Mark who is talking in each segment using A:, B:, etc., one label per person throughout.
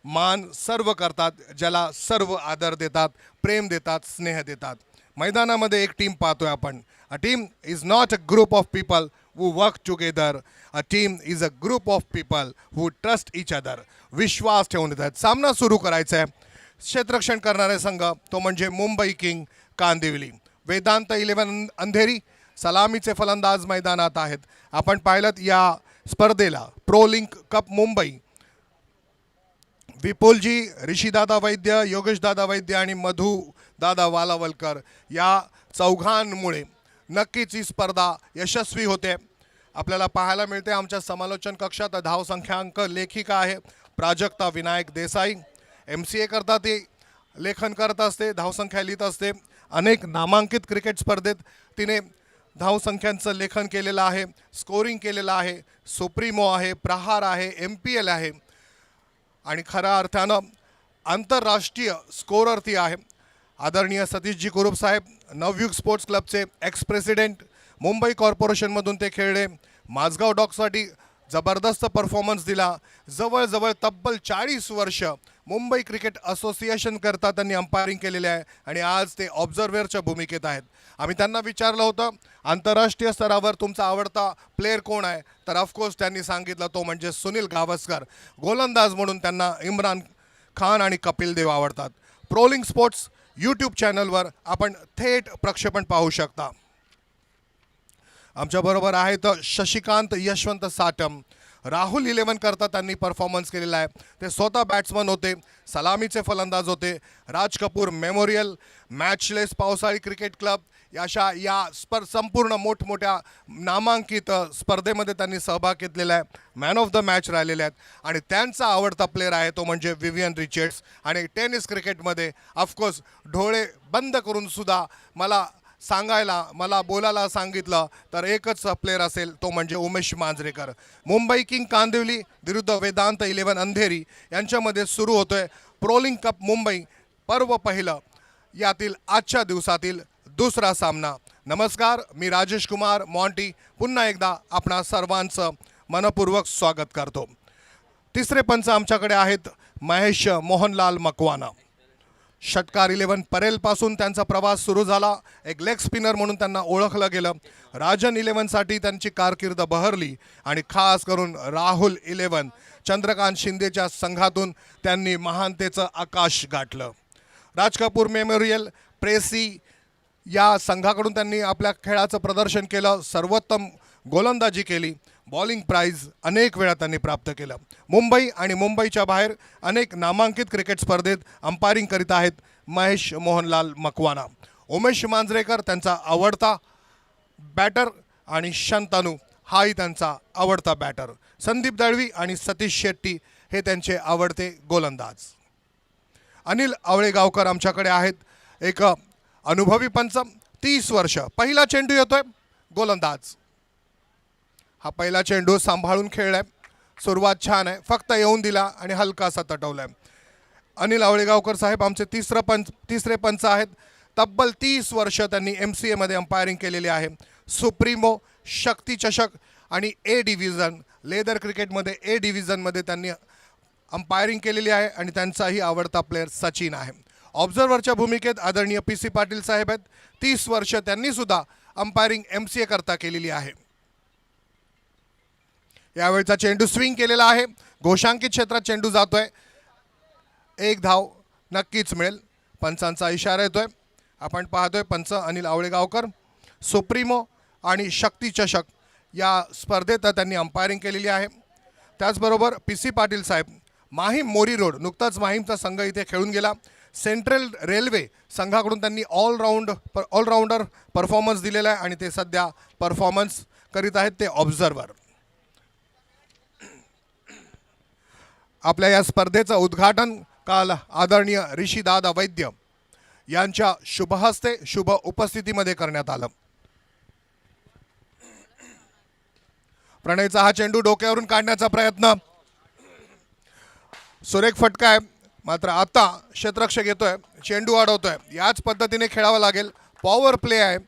A: मान सर्व करतात, ज्याला सर्व आदर देतात, प्रेम देतात, स्नेह देतात. मैदानामध्ये एक टीम पाहतोय आपण. A team is not a group of people who work together. A team is a group of people who trust each other. विश्वास ठेवून देतात. सामना सुरू करायचा आहे. क्षेत्ररक्षण करणारे संघ तो म्हणजे मुंबई किंग कांदिवली. वेदांत 11 अंधेरी सलामीचे फलंदाज मैदानात आहेत. आपण पाहिलं या स्पर्धेला प्रो लिंक कप मुंबई विपुलजी, ऋषीदादा वैद्य, योगेशदादा वैद्य आणि मधुदादा वालावलकर या चौघांमुळे नक्कीच ही स्पर्धा यशस्वी होते. आपल्याला पाहायला मिळते आमच्या समालोचन कक्षात धावसंख्यांक लेखिका आहे प्राजक्ता विनायक देसाई. MCA करता ती लेखन करत असते, धावसंख्या लिहित असते. अनेक नामांकित क्रिकेट स्पर्धेत तिने धावसंख्यांचं लेखन केलेलं आहे, स्कोरिंग केलेलं आहे. सुप्रीमो आहे, प्रहार आहे, MPL आहे आणि खऱ्या अर्थानं आंतरराष्ट्रीय स्कोरर ती आहे. आदरणीय सतीशजी कुरूप साहेब, नवयुग स्पोर्ट्स क्लबचे एक्स प्रेसिडेंट, मुंबई कॉर्पोरेशनमधून ते खेळले. माझगाव डॉगसाठी जबरदस्त परफॉर्मन्स दिला. जवळजवळ तब्बल 40 वर्ष मुंबई क्रिकेट असोसिएशन करता त्यांनी अंपायरिंग केलेले आहे आणि आज ते ऑब्झर्व्हरच्या भूमिकेत आहेत. आम्ही त्यांना विचारलं होतं आंतरराष्ट्रीय स्तरावर तुमचा आवडता प्लेयर कोण आहे, तर ऑफकोर्स त्यांनी सांगितलं तो म्हणजे सुनील गावस्कर. गोलंदाज म्हणून त्यांना इम्रान खान आणि कपिल देव आवडतात. प्रोलिंग स्पोर्ट्स यूट्यूब चॅनलवर आपण थेट प्रक्षेपण पाहू शकता. आमच्याबरोबर आहेत शशिकांत यशवंत साटम. राहुल 11 करता त्यांनी परफॉर्मन्स केलेला आहे. ते स्वतः बॅट्समन होते, सलामीचे फलंदाज होते. राज कपूर मेमोरियल, मॅचलेस पावसाळी क्रिकेट क्लब अशा या संपूर्ण मोठमोठ्या नामांकित स्पर्धेमध्ये त्यांनी सहभाग घेतलेला आहे. मॅन ऑफ द मॅच राहिलेले आहेत आणि त्यांचा आवडता प्लेअर आहे तो म्हणजे विवियन रिचर्ड्स. आणि टेनिस क्रिकेटमध्ये ऑफकोर्स डोळे बंद करून सुद्धा मला बोलायला सांगितलं तर एकच प्लेअर असेल तो म्हणजे उमेश मांजरेकर. मुंबई किंग कांदिवली विरुद्ध वेदांत 11 अंधेरी यांच्यामध्ये सुरू होतोय प्रोलिंग कप मुंबई पर्व पहिलं यातील आजच्या दिवसातील दुसरा सामना. नमस्कार, मी राजेश कुमार मॉन्टी पुन्हा एकदा आपणा सर्वांचं मनपूर्वक स्वागत करतो. तिसरे पंच आमच्याकडे आहेत महेश मोहनलाल मकवाना. षटकार 11 परेलपासून त्यांचा प्रवास सुरू झाला. एक लेग स्पिनर म्हणून त्यांना ओळखलं गेलं. राजन 11साठी त्यांची कारकीर्द बहरली आणि खास करून राहुल 11 चंद्रकांत शिंदेच्या संघातून त्यांनी महानतेचं आकाश गाठलं. राज कपूर मेमोरियल प्रेसी या संघाकडून त्यांनी आपल्या खेळाचं प्रदर्शन केलं. सर्वोत्तम गोलंदाजी केली. बॉलिंग प्राइज अनेक वेळा त्यांनी प्राप्त केलं. मुंबई आणि मुंबईच्या बाहेर अनेक नामांकित क्रिकेट स्पर्धेत अंपायरिंग करीत आहेत महेश मोहनलाल मकवाना. उमेश मांजरेकर त्यांचा आवडता बॅटर आणि शंतनू हाही त्यांचा आवडता बॅटर. संदीप दळवी आणि सतीश शेट्टी हे त्यांचे आवडते गोलंदाज. अनिल आवळेगावकर आमच्याकडे आहेत. एक अनुभवी पंच, 30 वर्ष. पहिला चेंडू येतोय, गोलंदाज. हा पहिला चेंडू सांभाळून खेळलाय. सुरुवात छान आहे, फक्त येऊन दिला आणि हलकासा तटवलाय. अनिल आवळेगावकर साहेब आमचे तिसरे पंच आहेत. तब्बल 30 वर्ष त्यांनी MCA मध्ये अंपायरिंग केलेली आहे. सुप्रीमो, शक्ती चषक आणि A डिव्हिजन लेदर क्रिकेटमध्ये A डिव्हिजनमध्ये त्यांनी अंपायरिंग केलेली आहे आणि त्यांचाही आवडता प्लेअर सचिन आहे. ऑब्झर्व्हरच्या भूमिकेत आदरणीय PC पाटील साहेब आहेत. 30 वर्ष त्यांनी सुद्धा अंपायरिंग MCA करता केलेली आहे. यावेळचा चेंडू स्विंग केलेला आहे. घोषांकित क्षेत्रात चेंडू जातोय. एक धाव नक्कीच मिळेल. पंचांचा इशारा येतोय. आपण पाहतोय पंच अनिल आवळेगावकर. सुप्रीमो आणि शक्ती चषक या स्पर्धेत त्यांनी अंपायरिंग केलेली आहे. त्याचबरोबर PC पाटील साहेब माहीम मोरी रोड, नुकताच माहीमचा संघ इथे खेळून गेला. सेंट्रल रेल्वे संघाकडून त्यांनी ऑलराऊंडर परफॉर्मन्स दिलेला आहे आणि ते सध्या परफॉर्मन्स करीत आहेत ते ऑब्झर्व्हर. आपल्या या स्पर्धेचं उद्घाटन काल आदरणीय ऋषीदादा वैद्य यांच्या शुभहस्ते शुभ उपस्थितीमध्ये करण्यात आलं. प्रणयचा हा चेंडू डोक्यावरून काढण्याचा प्रयत्न, सुरेख फटका आहे. मात्र आता क्षेत्ररक्षक येतोय, चेंडू अडवतोय. याच पद्धतीने खेळावं लागेल. पॉवर प्ले आहे.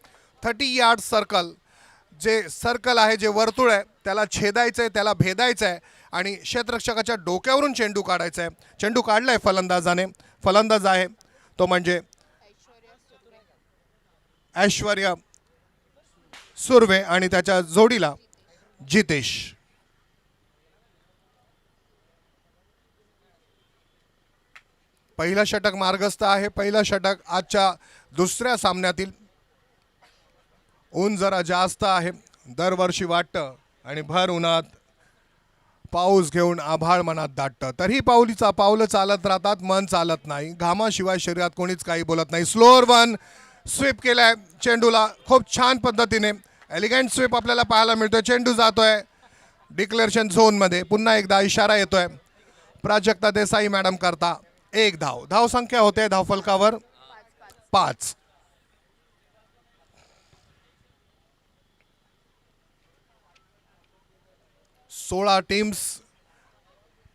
A: 30 यार्ड सर्कल, जे सर्कल आहे, जे वर्तुळ आहे त्याला छेदायचं आहे, त्याला भेदायचं आहे आणि क्षेत्ररक्षकाच्या डोक्यावरून चेंडू काढायचा आहे. चेंडू काढलाय फलंदाजाने. फलंदाज आहे तो म्हणजे ऐश्वर्या सुर्वे आणि त्याच्या जोडीला जितेश. पहिला षटक मार्गस्थ आहे. पहिलं षटक आजच्या दुसऱ्या सामन्यातील. ऊन जरा जास्त आहे दरवर्षी वाटतं आणि भर उन्हात पाऊस घेऊन आभाळ मनात दाटतं. तरीही पावलं चालत राहतात, मन चालत नाही. घामाशिवाय शरीरात कोणीच काही बोलत नाही. स्लोअर वन स्वीप केलाय चेंडूला खूप छान पद्धतीने. एलिगंट स्वीप आपल्याला पाहायला मिळतोय. चेंडू जातोय डिक्लेरेशन झोनमध्ये. पुन्हा एकदा इशारा येतोय प्राजक्ता देसाई मॅडम करता. एक धाव. धाव संख्या होते धावफलकावर 5. सोळा टीम्स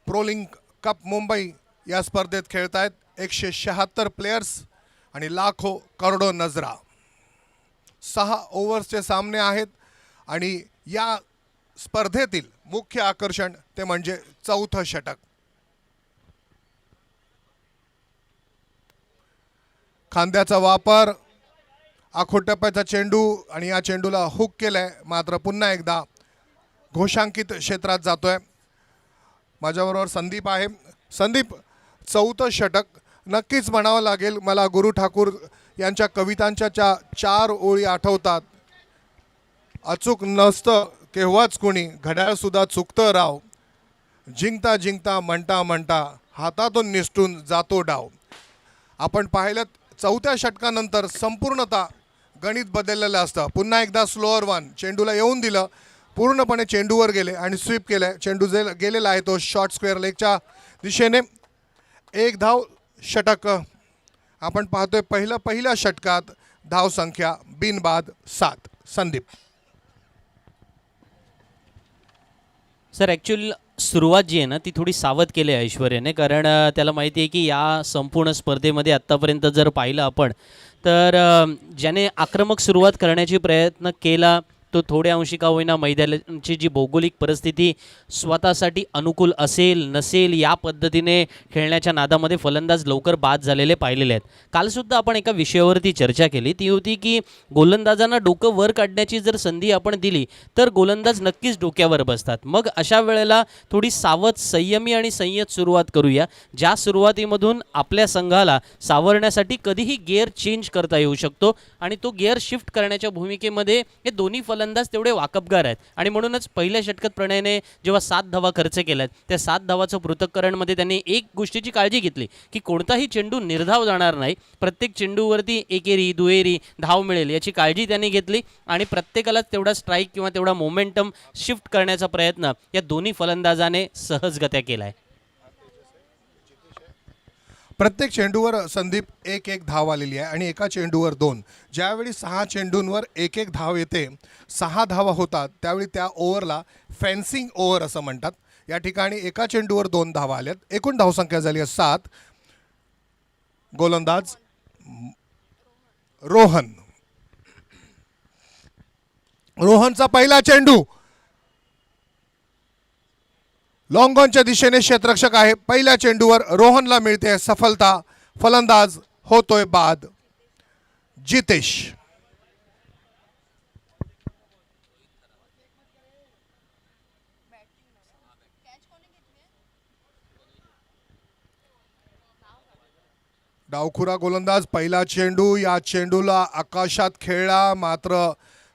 A: प्रोलिंक कप मुंबई या स्पर्धेत खेळत आहेत. 176 प्लेयर्स आणि लाखो करोडो नजरा. 6 ओव्हर्सचे सामने आहेत आणि या स्पर्धेतील मुख्य आकर्षण ते म्हणजे चौथं षटक. खांद्याचा वापर, आखोटप्प्याचा चेंडू आणि या चेंडूला हुक केलंय. मात्र पुन्हा एकदा घोषांकित क्षेत्रात जातोय. माझ्याबरोबर संदीप आहे. संदीप, चौथं षटक नक्कीच म्हणावं लागेल मला. गुरु ठाकूर यांच्या कवितांच्या 4 ओळी आठवतात. अचूक नसतं केव्हाच कुणी, घड्याळसुद्धा चुकतं राव, जिंकता जिंकता म्हणता म्हणता हातातून निसटून जातो डाव. आपण पाहिलं चौथ्या षटकानंतर संपूर्णतः गणित बदललेलं असतं. पुन्हा एकदा स्लोअर वन चेंडूला येऊन दिलं, पूर्णपणे चेंडूवर गेले आणि स्वीप केलं. चेंडू गेलेला आहे तो शॉर्ट स्क्वेअर लेगच्या दिशेने. एक धाव षटक आपण पाहतोय. पहिल्या षटकात धाव संख्या बिनबाद 7. संदीप
B: सर, ॲक्च्युअली सुरुवात जी आहे ना ती थोडी सावध केली आहे ऐश्वर्याने. कारण त्याला माहिती आहे की या संपूर्ण स्पर्धेमध्ये आत्तापर्यंत जर पाहिलं आपण तर ज्याने आक्रमक सुरुवात करण्याची प्रयत्न केला तो थोड्या अंशी का होईना मैदानाची जी भौगोलिक परिस्थिती स्वतःसाठी अनुकूल असेल नसेल या पद्धतीने खेळण्याच्या नादामध्ये फलंदाज लवकर बाद झालेले पाहिलेले आहेत. कालसुद्धा आपण एका विषयावरती चर्चा केली, ती होती की गोलंदाजांना डोकं वर काढण्याची जर संधी आपण दिली तर गोलंदाज नक्कीच डोक्यावर बसतात. मग अशा वेळेला थोडी सावध, संयमी आणि संयत सुरुवात करूया, ज्या सुरुवातीमधून आपल्या संघाला सावरण्यासाठी कधीही गिअर चेंज करता येऊ शकतो. आणि तो गिअर शिफ्ट करण्याच्या भूमिकेमध्ये हे दोन्ही फलंदाज तेवढे वाकबगार आहेत. आणि म्हणूनच पहिल्या षटकात प्रणयने जेव्हा 7 धावा खर्च केल्यात त्या 7 धावाचं पृथक्करणमध्ये त्यांनी एक गोष्टीची काळजी घेतली की कोणताही चेंडू निर्धाव जाणार नाही, प्रत्येक चेंडूवरती एकेरी दुहेरी धाव मिळेल याची काळजी त्यांनी घेतली. आणि प्रत्येकाला तेवढा स्ट्राईक किंवा तेवढा मोमेंटम शिफ्ट करण्याचा प्रयत्न या दोन्ही फलंदाजाने सहजगत्या केला आहे.
A: प्रत्येक चेंडूवर संदीप 1-1 धाव आलेली आहे आणि एका चेंडूवर 2. ज्यावेळी 6 चेंडूंवर 1-1 धाव येते, 6 धावा होतात, त्यावेळी त्या ओव्हरला फेन्सिंग ओव्हर असं म्हणतात. या ठिकाणी एका चेंडूवर 2 धावा आल्यात. एकूण धावसंख्या झाली आहे 7. गोलंदाज रोहनचा पहिला चेंडू लॉंग ऑनच्या दिशेने क्षेत्ररक्षक आहे. पहिल्या चेंडूवर रोहनला मिळते सफलता. फलंदाज होतोय बाद. जितेश डावखुरा गोलंदाज. पहिला चेंडू, या चेंडूला आकाशात खेळला, मात्र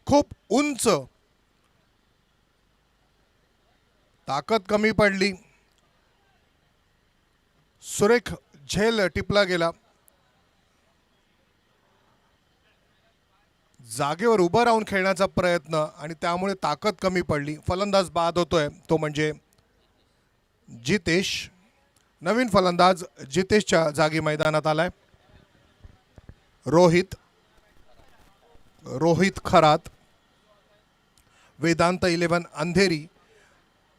A: खूप उंच, ताकद कमी पडली. सुरेख झेल टिपला गेला. जागेवर उभं राहून खेळण्याचा प्रयत्न आणि त्यामुळे ताकद कमी पडली. फलंदाज बाद होतोय तो म्हणजे जितेश. नवीन फलंदाज जितेशच्या जागी मैदानात आलाय. रोहित खरात. वेदांत 11 अंधेरी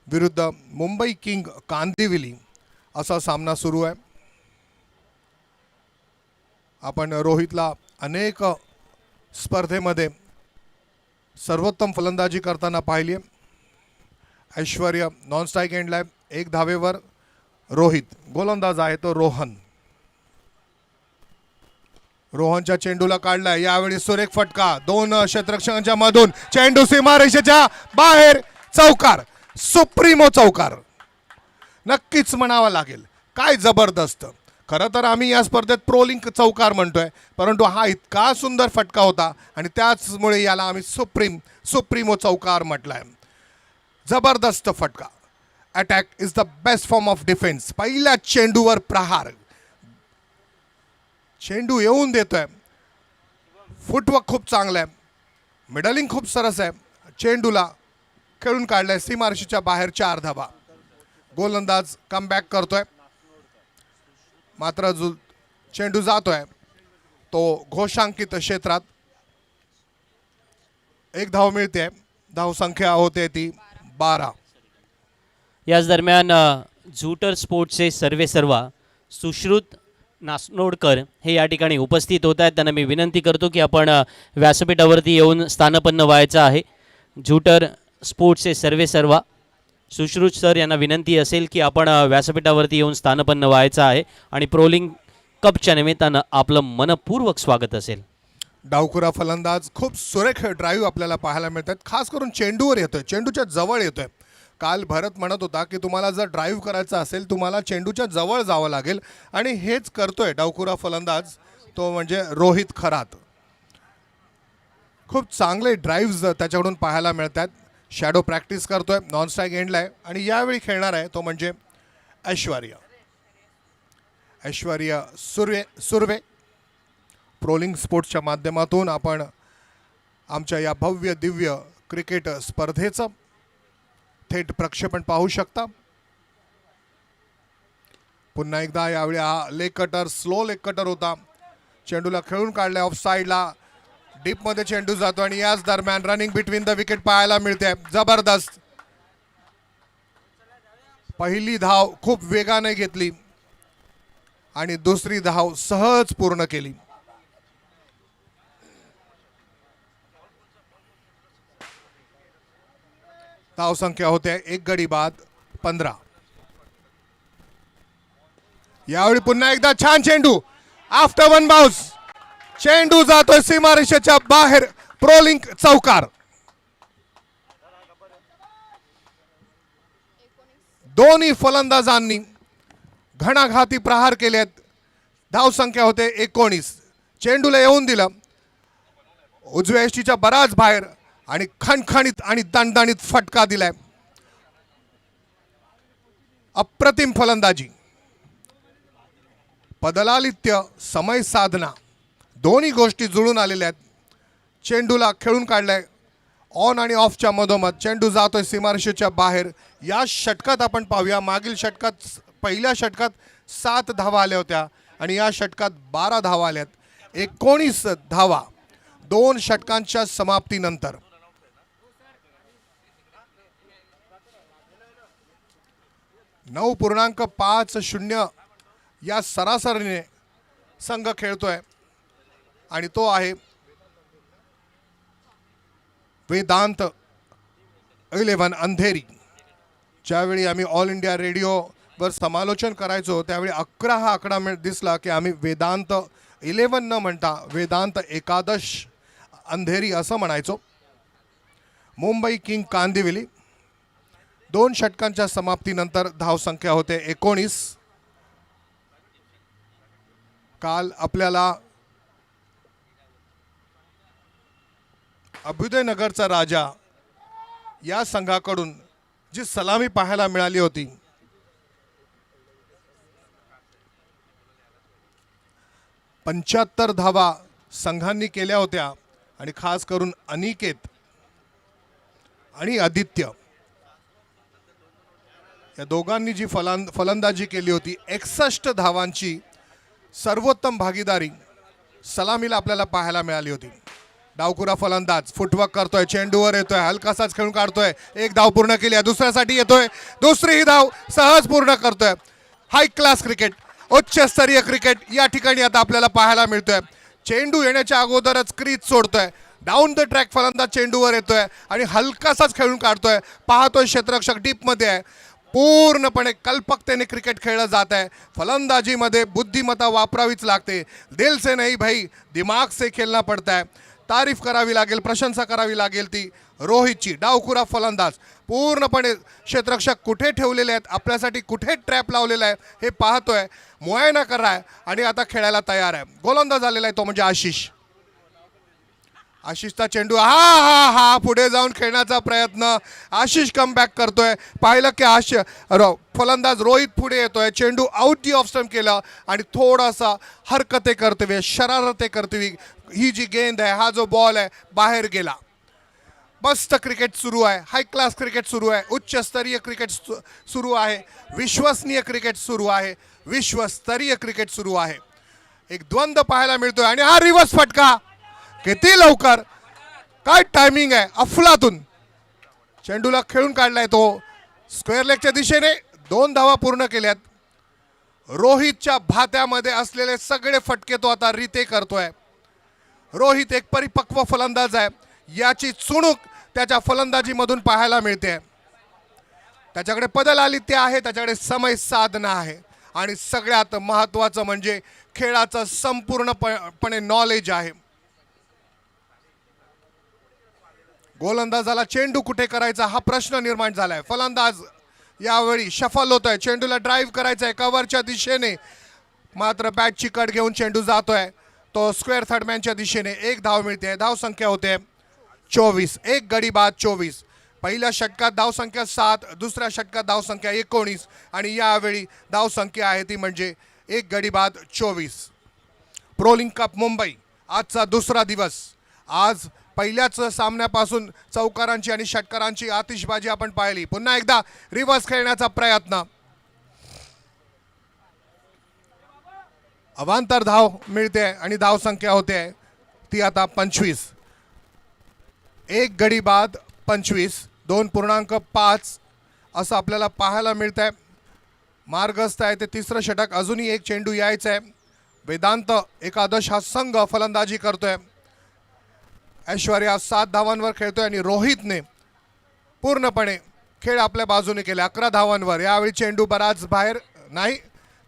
A: विरुद्ध मुंबई किंग कांदिवली असा सामना सुरू आहे. आपण रोहितला अनेक स्पर्धेमध्ये सर्वोत्तम फलंदाजी करताना पाहिली आहे. ऐश्वर्य नॉन स्ट्राईक एंडला आहे. 1 धावेवर रोहित. गोलंदाज आहे तो रोहन. रोहनच्या चेंडूला काढलाय. यावेळी सुरेख फटका 2 क्षेत्ररक्षकांच्या मधून. चेंडू सीमारेषेच्या बाहेर. चौकार. सुप्रीमो चौकार नक्कीच म्हणावा लागेल. काय जबरदस्त. खरं तर आम्ही या स्पर्धेत प्रोलिंक चौकार म्हणतोय, परंतु हा इतका सुंदर फटका होता आणि त्याचमुळे याला आम्ही सुप्रीमो चौकार म्हटलाय. जबरदस्त फटका. Attack is the best form of defence. पहिल्या चेंडूवर प्रहार. चेंडू येऊन देतोय. फुटवर्क खूप चांगलं आहे. मिडलिंग खूप सरस आहे. चेंडूला खेळून काढलाय सीमारेषेच्या बाहेर. 4 धावा. गोलंदाज कमबॅक करतोय, मात्र जो चेंडू जातोय तो घोषांकित क्षेत्रात. 1 धाव मिळते. धावसंख्या होते ती 12.
B: याच दरम्यान झूटर स्पोर्ट्सचे सर्वेसर्वा सुश्रुत नासनोडकर हे या ठिकाणी उपस्थित होत आहेत. त्यांना मी विनंती करतो की आपण व्यासपीठावरती येऊन स्थानपन्न व्हायचं आहे. झूटर स्पोर्ट्सचे सर्वेसर्वा सुश्रुत सर यांना विनंती असेल की आपण व्यासपीठावरती येऊन स्थानपन्न व्हायचं आहे आणि प्रोलिंग कपच्या निमित्तानं आपलं मनपूर्वक स्वागत असेल.
A: डावखुरा फलंदाज. खूप सुरेख ड्राईव्ह आपल्याला पाहायला मिळतात. खास करून चेंडूवर येतोय, चेंडूच्या जवळ येतोय. काल भरत म्हणत होता की तुम्हाला जर ड्राईव्ह करायचं असेल तुम्हाला चेंडूच्या जवळ जावं लागेल आणि हेच करतोय डावखुरा फलंदाज, तो म्हणजे रोहित खरात. खूप चांगले ड्राईव्ह त्याच्याकडून पाहायला मिळतात. शॅडो प्रॅक्टिस करतोय. नॉन स्ट्राईक एंडला आहे आणि यावेळी खेळणार आहे तो म्हणजे ऐश्वर्य. ऐश्वर्य सुर्वे. प्रोलिंग स्पोर्ट्सच्या माध्यमातून आपण आमच्या या भव्य दिव्य क्रिकेट स्पर्धेचं थेट प्रक्षेपण पाहू शकता. पुन्हा एकदा यावेळी हा leg cutter, slow leg cutter होता. चेंडूला खेळून काढले ऑफ साईडला. डीपमध्ये चेंडू जातो आणि याच दरम्यान रनिंग बिटवीन द विकेट पाहायला मिळते. जबरदस्त. पहिली धाव खूप वेगाने घेतली आणि दुसरी धाव सहज पूर्ण केली. धाव संख्या होते 1 गडी बाद 15. यावेळी पुन्हा एकदा छान चेंडू. आफ्टर 1 बाउन्स चेंडू जातोय सीमारेषेच्या बाहेर. प्रोलिंग चौकार. दोन्ही फलंदाजांनी घणाघाती प्रहार केलेत. धाव संख्या होते 19. चेंडूला येऊन दिलं उजव्या यष्टीच्या बराच बाहेर आणि खणखणीत आणि दणदणीत फटका दिलाय. अप्रतिम फलंदाजी. पदलालित्य, समय साधना दोन्ही गोष्टी जुळून आलेल्या आहेत. चेंडूला खेळून काढलाय ऑन आणि ऑफच्या मधोमध. चेंडू जातोय सीमारेषेच्या बाहेर. या षटकात आपण पाहूया. मागील षटकात, पहिल्या षटकात 7 धावा आल्या होत्या आणि या षटकात 12 धावा आल्यात. 19 धावा 2 षटकांच्या समाप्तीनंतर. 9.50 या सरासरीने संघ खेळतोय आणि तो आहे वेदांत 11 अंधेरी. ज्यावेळी आम्ही ऑल इंडिया रेडिओवर समालोचन करायचो त्यावेळी 11 हा आकडा दिसला की आम्ही वेदांत 11 न म्हणता वेदांत एकादश अंधेरी असं म्हणायचो. मुंबई किंग कांदिवली. 2 षटकांच्या समाप्तीनंतर धावसंख्या होते 19. काल आपल्याला अभ्युदयनगरचा राजा या संघाकडून जी सलामी पाहायला मिळाली होती, 75 धावा संघांनी केल्या होत्या आणि खास करून अनिकेत आणि आदित्य या दोघांनी जी फलंदाजी केली होती, 61 धावांची सर्वोत्तम भागीदारी सलामीला आपल्याला पाहायला मिळाली होती. डावखुरा फलंदाज फुटवर्क करतोय, चेंडूवर येतोय, हलकासाच खेळून काढतोय. 1 धाव पूर्ण केली आहे, दुसऱ्यासाठी येतोय, दुसरी धाव सहज पूर्ण करतोय. हाय क्लास क्रिकेट, उच्चस्तरीय क्रिकेट या ठिकाणी आता आपल्याला पाहायला मिळतोय. चेंडू येण्याच्या अगोदरच क्रीज सोडतोय. डाऊन द ट्रॅक फलंदाज चेंडूवर येतोय आणि हलकासाच खेळून काढतोय. पाहतोय क्षेत्ररक्षक डीपमध्ये आहे. पूर्णपणे कल्पकतेने क्रिकेट खेळलं जात आहे. फलंदाजीमध्ये बुद्धिमत्ता वापरावीच लागते. दिल से नहीं भाई, दिमाग से खेळना पडता है. तारीफ करावी लागेल, प्रशंसा करावी लागेल ती रोहितची. डावखुरा फलंदाज पूर्णपणे क्षेत्ररक्षक कुठे ठेवलेले आहेत, आपल्यासाठी कुठे ट्रॅप लावलेला आहे हे पाहतोय, मुआयना कर रहा है आणि आता खेळायला तयार आहे. गोलंदाज आलेला आहे तो म्हणजे आशिष. आशिषचा चेंडू हा हा हा पुढे जाऊन खेळण्याचा प्रयत्न. आशिष कमबॅक करतोय. पाहिलं की फलंदाज रोहित पुढे येतोय. चेंडू आउट दी ऑफ स्टंप केला आणि थोडासा हरकते करते, शरारते करते. ही जी गेंद आहे, हा जो बॉल आहे बाहेर गेला. मस्त क्रिकेट सुरू आहे. हाय क्लास क्रिकेट सुरू आहे. उच्चस्तरीय क्रिकेट सुरू आहे. विश्वसनीय क्रिकेट सुरू आहे. विश्वस्तरीय क्रिकेट सुरू आहे. एक द्वंद्व पाहायला मिळतोय आणि हा रिव्हर्स फटका किती लवकर, काय टायमिंग आहे, अफलातून. चेंडूला खेळून काढलाय तो स्क्वेअर लेगच्या दिशेने. 2 धावा पूर्ण केल्यात. रोहितच्या भात्यामध्ये असलेले सगळे फटके तो आता रिते करतोय. रोहित एक परिपक्व फलंदाज आहे. याची चुणूक त्याच्या फलंदाजीमधून पाहायला मिळते. त्याच्याकडे पदलालित्य आहे, त्याच्याकडे समय साधना आहे आणि सगळ्यात महत्त्वाचं म्हणजे खेळाचं संपूर्णपणे नॉलेज आहे. गोलंदाजाला चेंडू कुठे करायचा हा प्रश्न निर्माण झालाय. फलंदाज यावेळी सफल होतोय. चेंडूला ड्राईव्ह करायचा आहे कव्हरच्या दिशेने, मात्र बॅटची कट घेऊन चेंडू जातोय तो स्क्वेअर थर्डमॅनच्या दिशेने. 1 धाव मिळते. धाव संख्या होते 24. 1 गडी बाद 24. पहिल्या षटकात धावसंख्या 7, दुसऱ्या षटकात धावसंख्या 19 आणि यावेळी धावसंख्या आहे ती म्हणजे 1 गडी बाद 24. प्रोलिंग कप मुंबई आजचा दुसरा दिवस. आज पहिल्याच सामन्यापासून चौकारांची आणि षटकारांची आतिषबाजी आपण पाहिली. पुन्हा एकदा रिव्हर्स खेळण्याचा प्रयत्न. अवांतर धाव मिळते आणि धाव संख्या होते ती आता 25. 1 गडी बाद 25. 2.5 असं आपल्याला पाहायला मिळत आहे. मार्गस्थ आहे ते तिसरं षटक. अजूनही एक चेंडू यायचा आहे. वेदांत एकादश हा संघ फलंदाजी करतोय. ऐश्वर्या 7 धावांवर खेळतोय आणि रोहितने पूर्णपणे खेळ आपल्या बाजूने केले 11 धावांवर. यावेळी चेंडू बराच बाहेर नाही.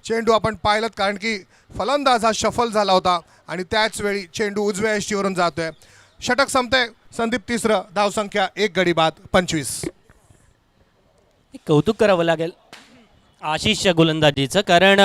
A: चेंडू आपण पाहिलं कारण की फलंदाज हा शफल झाला होता आणि त्याच वेळी चेंडू उजव्या यष्टीवरून जातोय. षटक संपतंय. संदीप तिसरं. धावसंख्या 1 गडी बाद 25.
B: कौतुक करावं लागेल आशिषच्या गोलंदाजीचं, कारण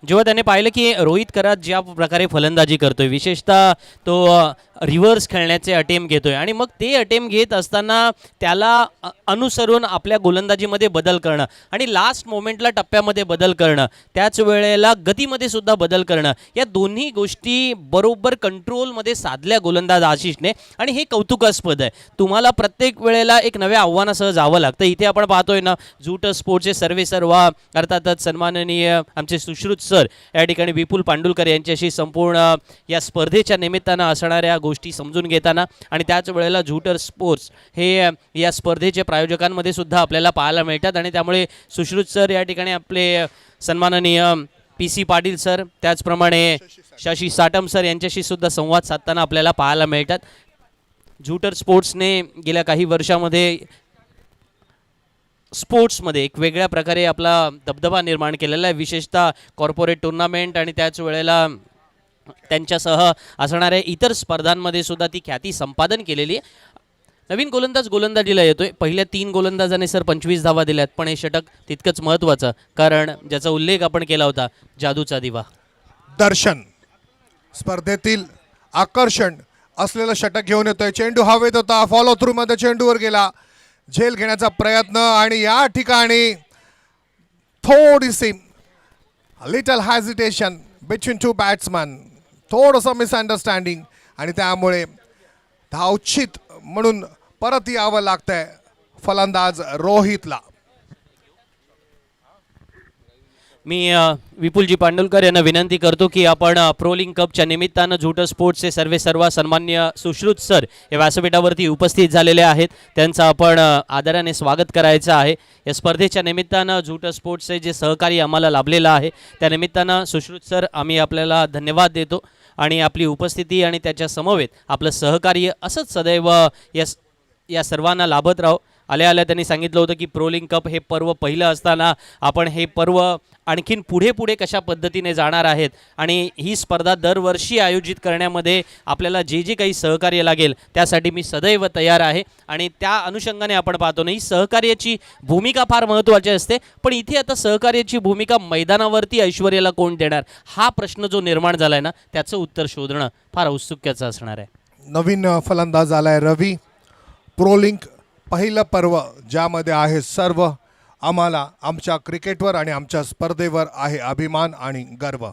B: जेव्हा त्याने पाहिलं की रोहित करात ज्या प्रकारे फलंदाजी करतोय, विशेषतः तो रिव्हर्स खेळण्याचे अटेम्प्ट घेतोय आणि मग ते अटेम्प्ट घेत असताना त्याला अनुसरून आपल्या गोलंदाजीमध्ये बदल करणं आणि लास्ट मोमेंटला टप्प्यामध्ये बदल करणं, त्याच वेळेला गतीमध्ये सुद्धा बदल करणं, या दोन्ही गोष्टी बरोबर कंट्रोलमध्ये साधल्या गोलंदाज आशिषने आणि हे कौतुकास्पद आहे. तुम्हाला प्रत्येक वेळेला एक नव्या आव्हानासह जावं लागतं. इथे आपण पाहतोय ना, झूट स्पोर्ट्सचे सर्वेसर्वा अर्थातच सन्माननीय आमचे सुश्रुत सर या ठिकाणी विपुल पांडुलकर यांच्याशी संपूर्ण या स्पर्धेच्या निमित्तानं असणाऱ्या गोष्टी समजून घेताना आणि त्याच वेळेला झूटर स्पोर्ट्स हे या स्पर्धेचे प्रायोजकांमध्ये सुद्धा आपल्याला पाहायला मिळतात आणि त्यामुळे सुश्रुत सर या ठिकाणी आपले सन्माननीय PC पाटील सर, त्याचप्रमाणे शशी साटम सर यांच्याशी सुद्धा संवाद साधताना आपल्याला पाहायला मिळतात. झूटर स्पोर्ट्सने गेल्या काही वर्षामध्ये स्पोर्ट्समध्ये एक वेगळ्या प्रकारे आपला दबदबा निर्माण केलेला आहे, विशेषतः कॉर्पोरेट टुर्नामेंट आणि त्याच वेळेला त्यांच्यासह असणाऱ्या इतर स्पर्धांमध्ये सुद्धा ती ख्याती संपादन केलेली आहे. नवीन गोलंदाज गोलंदाजीला येतोय. पहिल्या 3 गोलंदाजाने सर 25 धावा दिल्यात, पण हे षटक तितकंच महत्त्वाचं, कारण ज्याचा उल्लेख आपण केला होता, जादूचा दिवा
A: दर्शन स्पर्धेतील आकर्षण असलेलं षटक घेऊन येतोय. चेंडू हवेत होता, फॉलो थ्रू मध्ये चेंडूवर गेला, झेल घेण्याचा प्रयत्न आणि या ठिकाणी थोडीशी लिटल हेजिटेशन बिटवीन 2 बॅट्समन, थोडंसं मिसअंडरस्टँडिंग आणि त्यामुळे धावचित म्हणून परत यावं लागतंय फलंदाज रोहितला.
B: मी विपुलजी पांडुलकर यांना विनंती करतो की आपण प्रोलिंग कपच्या निमित्तानं झूटर स्पोर्ट्सचे सर्वेसर्वा सन्मान्य सुश्रुत सर या व्यासपीठावरती उपस्थित झालेले आहेत, त्यांचं आपण आदराने स्वागत करायचं आहे. या स्पर्धेच्या निमित्तानं झूटर स्पोर्ट्सचे जे सहकार्य आम्हाला लाभलेलं आहे त्या निमित्तानं सुश्रुत सर आम्ही आपल्याला धन्यवाद देतो आणि आपली उपस्थिती आणि त्याच्या समवेत आपलं सहकार्य असंच सदैव या सर्वांना लाभत राहो. आल्या आल्या त्यांनी सांगितलं होतं की प्रोलिंग कप हे पर्व पहिलं असताना आपण हे पर्व आणखीन पुढे पुढे कशा पद्धतीने जाणार आहेत आणि ही स्पर्धा दरवर्षी आयोजित करण्यामध्ये आपल्याला जे जे काही सहकार्य लागेल त्यासाठी मी सदैव तयार आहे. आणि त्या अनुषंगाने आपण पाहतो ना, ही सहकार्याची भूमिका फार महत्त्वाची असते. पण इथे आता सहकार्याची भूमिका मैदानावरती ऐश्वर्याला कोण देणार हा प्रश्न जो निर्माण झाला आहे ना, त्याचं उत्तर शोधणं फार औत्सुक्याचं असणार आहे.
A: नवीन फलंदाज आलाय रवी. प्रोलिंक पहिलं पर्व ज्यामध्ये आहे सर्व आम्हाला आमच्या क्रिकेटवर आणि आमच्या स्पर्धेवर आहे अभिमान आणि गर्व.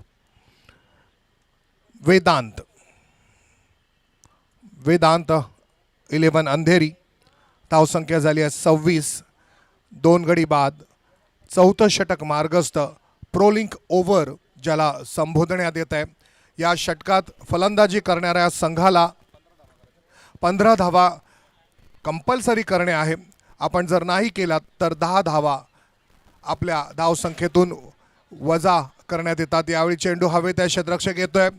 A: वेदांत 11 अंधेरी. धावसंख्या झाली आहे 26. 2 गडी बाद. चौथं षटक मार्गस्थ. प्रोलिंक ओव्हर ज्याला संबोधण्यात येत आहे. या षटकात फलंदाजी करणाऱ्या संघाला 15 धावा कंपल्सरी करणे आहे. आपण जर नाही केला तर 10 धावा आपल्या धावसंख्येतून वजा करण्यात येतात. यावेळी चेंडू हवेत आहे. क्षेत्ररक्षक येतोय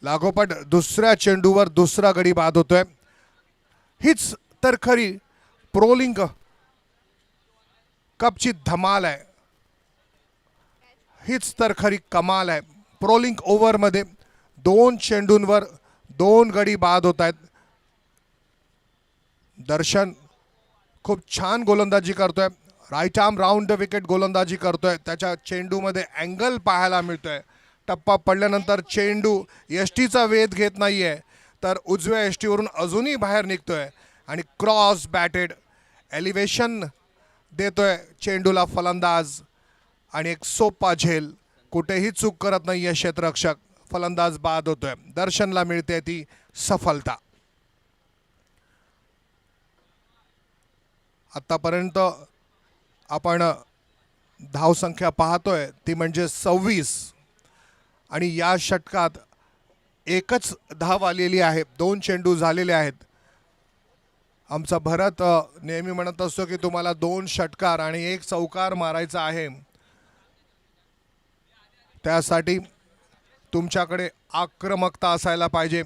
A: लागोपाठ. दुसऱ्या चेंडूवर दुसरा गडी बाद होतोय. हीच तर खरी प्रोलिंग कपची धमाल आहे. हीच तर खरी कमाल आहे. प्रोलिंग ओव्हरमध्ये 2 चेंडूंवर 2 गडी बाद होत आहेत. दर्शन खूप छान गोलंदाजी करतोय. Right arm round the wicket गोलंदाजी करतोय. त्याच्या चेंडूमध्ये अँगल पाहायला मिळतोय. टप्पा पडल्यानंतर चेंडू यष्टीचा वेध घेत नाहीये तर उजव्या यष्टीवरून अजूनही बाहेर निघतोय आणि क्रॉस बॅटेड एलिव्हेशन देतोय चेंडूला फलंदाज. आणि एक सोपा झेल. कुठेही चूक करत नाहीये क्षेत्ररक्षक. फलंदाज बाद होतोय. दर्शनला मिळते ती सफलता. आतापर्यंत आपण धावसंख्या पाहतोय ती म्हणजे 26 आणि या षटकात एकच धाव आलेली आहे. 2 चेंडू झालेले आहेत. आमचा भरत नेहमी म्हणत असतो की तुम्हाला 2 षटकार आणि 1 चौकार मारायचा आहे. त्यासाठी तुमच्याकडे आक्रमकता असायला पाहिजे.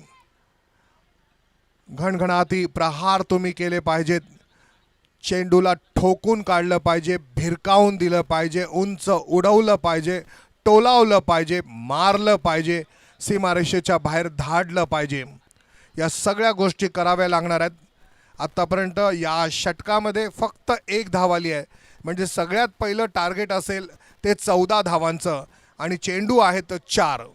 A: घणघणाती प्रहार तुम्ही केले पाहिजेत. चेंडूला ठोकून काढलं पाहिजे. भिरकावून दिलं पाहिजे. उंच उडवलं पाहिजे. टोलावलं पाहिजे. मारलं पाहिजे. सीमारेषेच्या बाहेर धाडलं पाहिजे. या सगळ्या गोष्टी कराव्या लागणार आहेत. आत्तापर्यंत या षटकामध्ये फक्त 1 धाव आली आहे. म्हणजे सगळ्यात पहिलं टार्गेट असेल ते 14 धावांचं आणि चेंडू आहेत 4.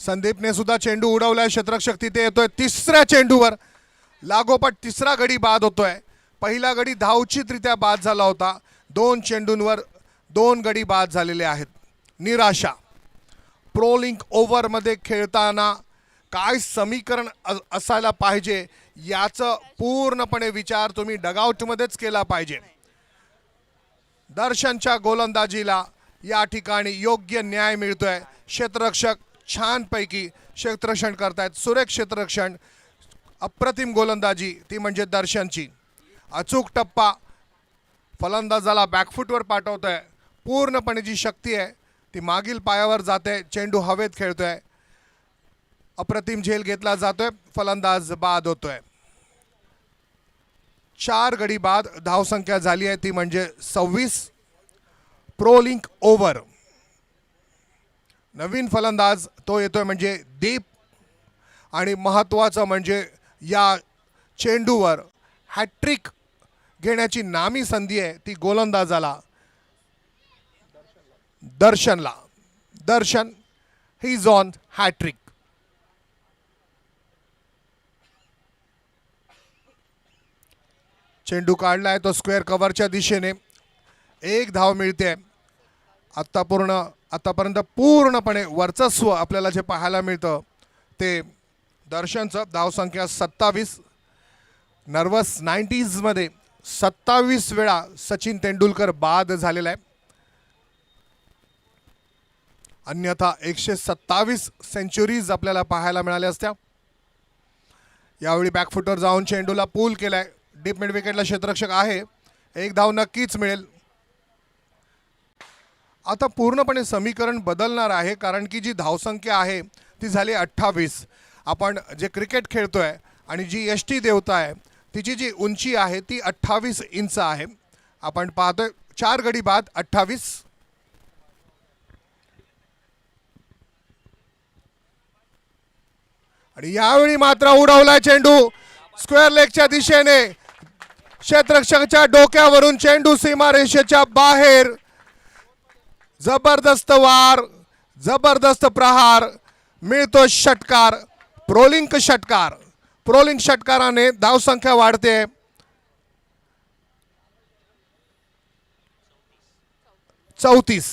A: संदीपने सुद्धा चेंडू उडवलाय. क्षेत्ररक्षक तिथे येतोय. तिसऱ्या चेंडूवर लागोपाठ तिसरा गडी बाद होतोय. पहिला गडी धावचितरित्या बाद झाला होता. 2 चेंडूंवर 2 गडी बाद झालेले आहेत. निराशा. प्रोलिंग ओव्हरमध्ये खेळताना काय समीकरण असायला पाहिजे याचं पूर्णपणे विचार तुम्ही डगआउटमध्येच केला पाहिजे. दर्शनच्या गोलंदाजीला या ठिकाणी योग्य न्याय मिळतोय. क्षेत्ररक्षक छानपैकी क्षेत्ररक्षण करतायत. सुरेख क्षेत्ररक्षण. अप्रतिम गोलंदाजी ती म्हणजे दर्शनची. अचूक टप्पा फलंदाजाला बॅकफुटवर पाठवतोय. पूर्णपणे जी शक्ती आहे ती मागील पायावर जाते. चेंडू हवेत खेळतोय. अप्रतिम झेल घेतला जातोय. फलंदाज बाद होतोय. 4 गडी बाद. धावसंख्या झाली आहे ती म्हणजे 26. प्रोलिंग ओव्हर. नवीन फलंदाज तो येतोय म्हणजे दीप. आणि महत्त्वाचं म्हणजे या चेंडूवर हॅट्रिक घेण्याची नामी संधी आहे ती गोलंदाजाला दर्शनला. दर्शन ही इज ऑन हॅट्रिक. चेंडू काढलाय तो स्क्वेअर कव्हरच्या दिशेने. 1 धाव मिळते. आतापर्यंत पूर्णपणे वर्चस्व आपल्याला जे पाहायला मिळतं ते दर्शनचं. धावसंख्या 27. नर्वस 90s मध्ये 27 वेळा सचिन तेंडुलकर बाद झालेला आहे. अन्यथा 127 सेंचुरीज आपल्याला पाहायला मिळाल्या असत्या. यावेळी बॅकफुटवर जाऊन चेंडूला पूल केलाय. डीप मिड विकेटला क्षेत्ररक्षक आहे. एक धाव नक्कीच मिळेल. आता पूर्णपणे समीकरण बदलणार आहे, कारण की जी धावसंख्या आहे ती झाली 28. आपण जे क्रिकेट खेळतोय आणि जी यष्टी देवता आहे तिची जी उंची आहे ती 28 इंच आहे. आपण पाहतोय 4 गडी बाद 28. आणि यावेळी मात्र उडवलाय चेंडू स्क्वेअर लेगच्या दिशेने. क्षेत्ररक्षकाच्या डोक्यावरून चेंडू सीमारेषेच्या बाहेर. जबरदस्त वार, जबरदस्त प्रहार, मिळतो षटकार. प्रोलिंग षटकार. प्रोलिंग षटकाराने धावसंख्या वाढते. चौतीस.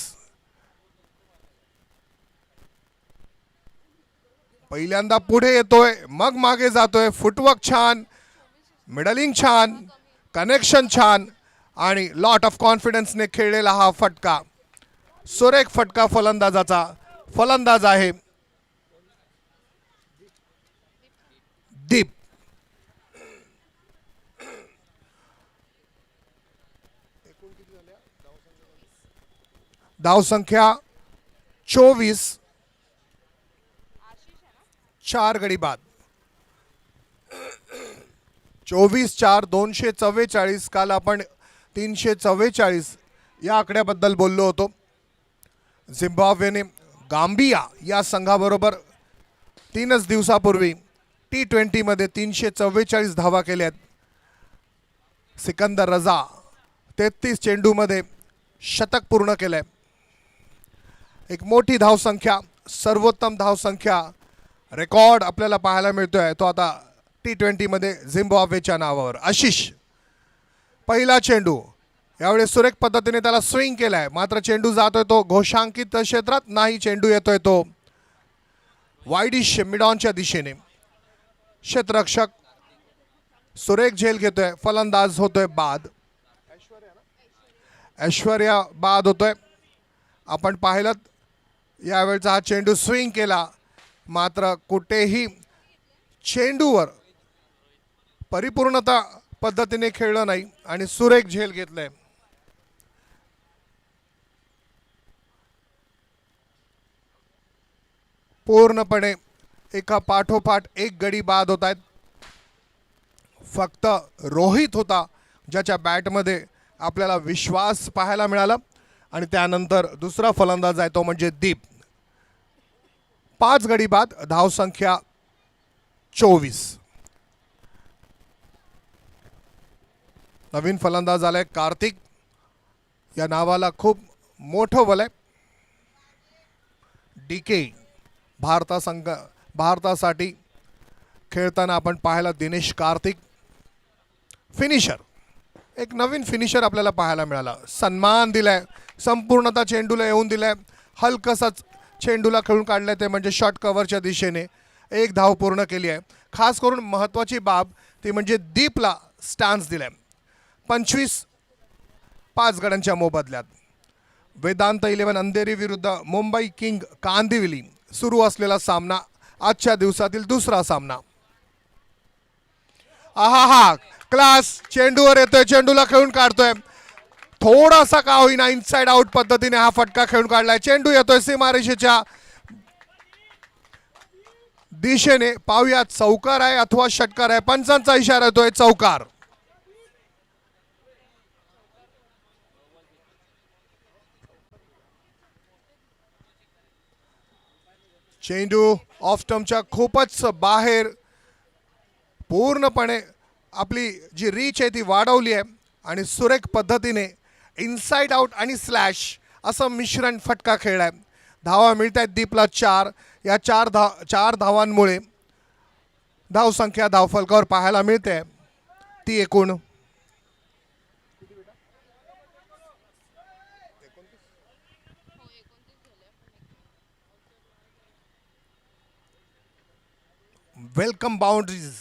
A: पहिल्यांदा पुढे येतोय, मग मागे जातोय. फुटवर्क छान, मिडलिंग छान, कनेक्शन छान आणि लॉट ऑफ कॉन्फिडन्सने खेळलेला हा फटका. सुरेख फटका फलंदाजाचा. फलंदाज आहे दीप. धावसंख्या 24. 4 गडी बाद. 24-4 244. काल आपण 344 या आकड्याबद्दल बोललो होतो. झिम्बाब्वेने गांबिया या संघाबरोबर 3च दिवसापूर्वी T20मध्ये 344 धावा केल्यात. सिकंदर रजा 33 चेंडूमध्ये शतक पूर्ण केलंय. एक मोठी धावसंख्या, सर्वोत्तम धावसंख्या रेकॉर्ड आपल्याला पाहायला मिळतोय तो आता T20मध्ये झिम्बाब्वेच्या नावावर. आशिष पहिला चेंडू. यावेळी सुरेख पद्धतीने त्याला स्विंग केलाय, मात्र चेंडू जातोय तो घोषांकित क्षेत्रात नाही. चेंडू येतोय तो वाईडिश मिडॉनच्या दिशेने. क्षेत्ररक्षक सुरेख झेल घेतोय. फलंदाज होतोय बाद. ऐश्वर्या बाद होतोय. आपण पाहिलं यावेळचा हा चेंडू स्विंग केला, मात्र कुठेही चेंडूवर परिपूर्णता पद्धतीने खेळलं नाही आणि सुरेख झेल घेतलंय. पूर्णपणे एका पाठोपाठ एक गडी बाद होत आहेत. फक्त रोहित होता ज्याच्या बॅटमध्ये आपल्याला विश्वास पाहायला मिळाला आणि त्यानंतर दुसरा फलंदाज आहे तो म्हणजे दीप. 5 गडी बाद. धावसंख्या 24. नवीन फलंदाज आलाय कार्तिक. या नावाला खूप मोठं बल आहे. DK भारतासाठी खेळताना आपण पाहायला दिनेश कार्तिक. फिनिशर, एक नवीन फिनिशर आपल्याला पाहायला मिळाला. सन्मान दिलाय, संपूर्णतः चेंडूला येऊन दिलाय. हलकसंच चेंडूला खेळून काढलंय ते म्हणजे शॉर्ट कव्हरच्या दिशेने. एक धाव पूर्ण केली आहे. खास करून महत्त्वाची बाब ती म्हणजे दीपला स्टान्स दिलाय. 25 5 गड्यांच्या मोबदल्यात. वेदांत 11 अंधेरी विरुद्ध मुंबई किंग कांदिवली सुरू असलेला सामना. आजच्या दिवसातील दुसरा सामना. आहा, क्लास. चेंडूवर येतोय, चेंडूला खेळून काढतोय. थोडासा का होईना इनसाइड आउट पद्धतीने हा फटका खेळून काढलाय. चेंडू येतोय सीमारेषेच्या दिशेने. पाहुयात चौकार आहे अथवा षटकार आहे. पंचांचा इशारा येतोय चौकार. चेंडू ऑफ स्टंपच्या खूपच बाहेर. पूर्णपणे आपली जी रीच आहे ती वाढवली आहे आणि सुरेख पद्धतीने इनसाइड आउट आणि स्लॅश असं मिश्रण फटका खेळलाय. धावा मिळत आहेत दीपला 4. या 4 धावांमुळे धावसंख्या धावफलकावर पाहायला मिळते ती एकूण 29. Welcome boundaries.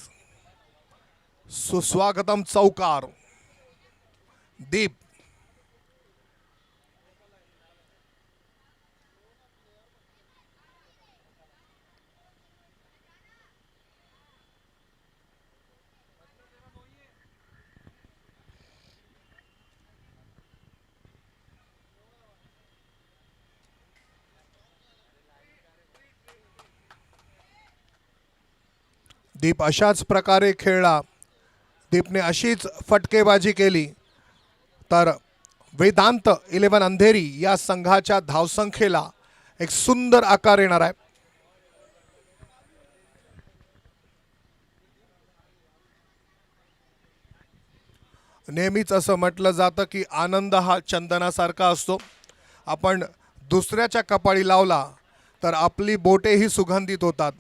A: सुस्वागतम चौकार. दीप दीप अशाच प्रकारे खेळला, दीपने अशीच फटकेबाजी केली तर वेदांत 11 अंधेरी या संघाच्या धावसंख्येला एक सुंदर आकार येणार आहे. नेहमीच असं म्हटलं जातं की आनंद हा चंदनासारखा असतो. आपण दुसऱ्याच्या कपाळी लावला तर आपली बोटेही सुगंधित होतात.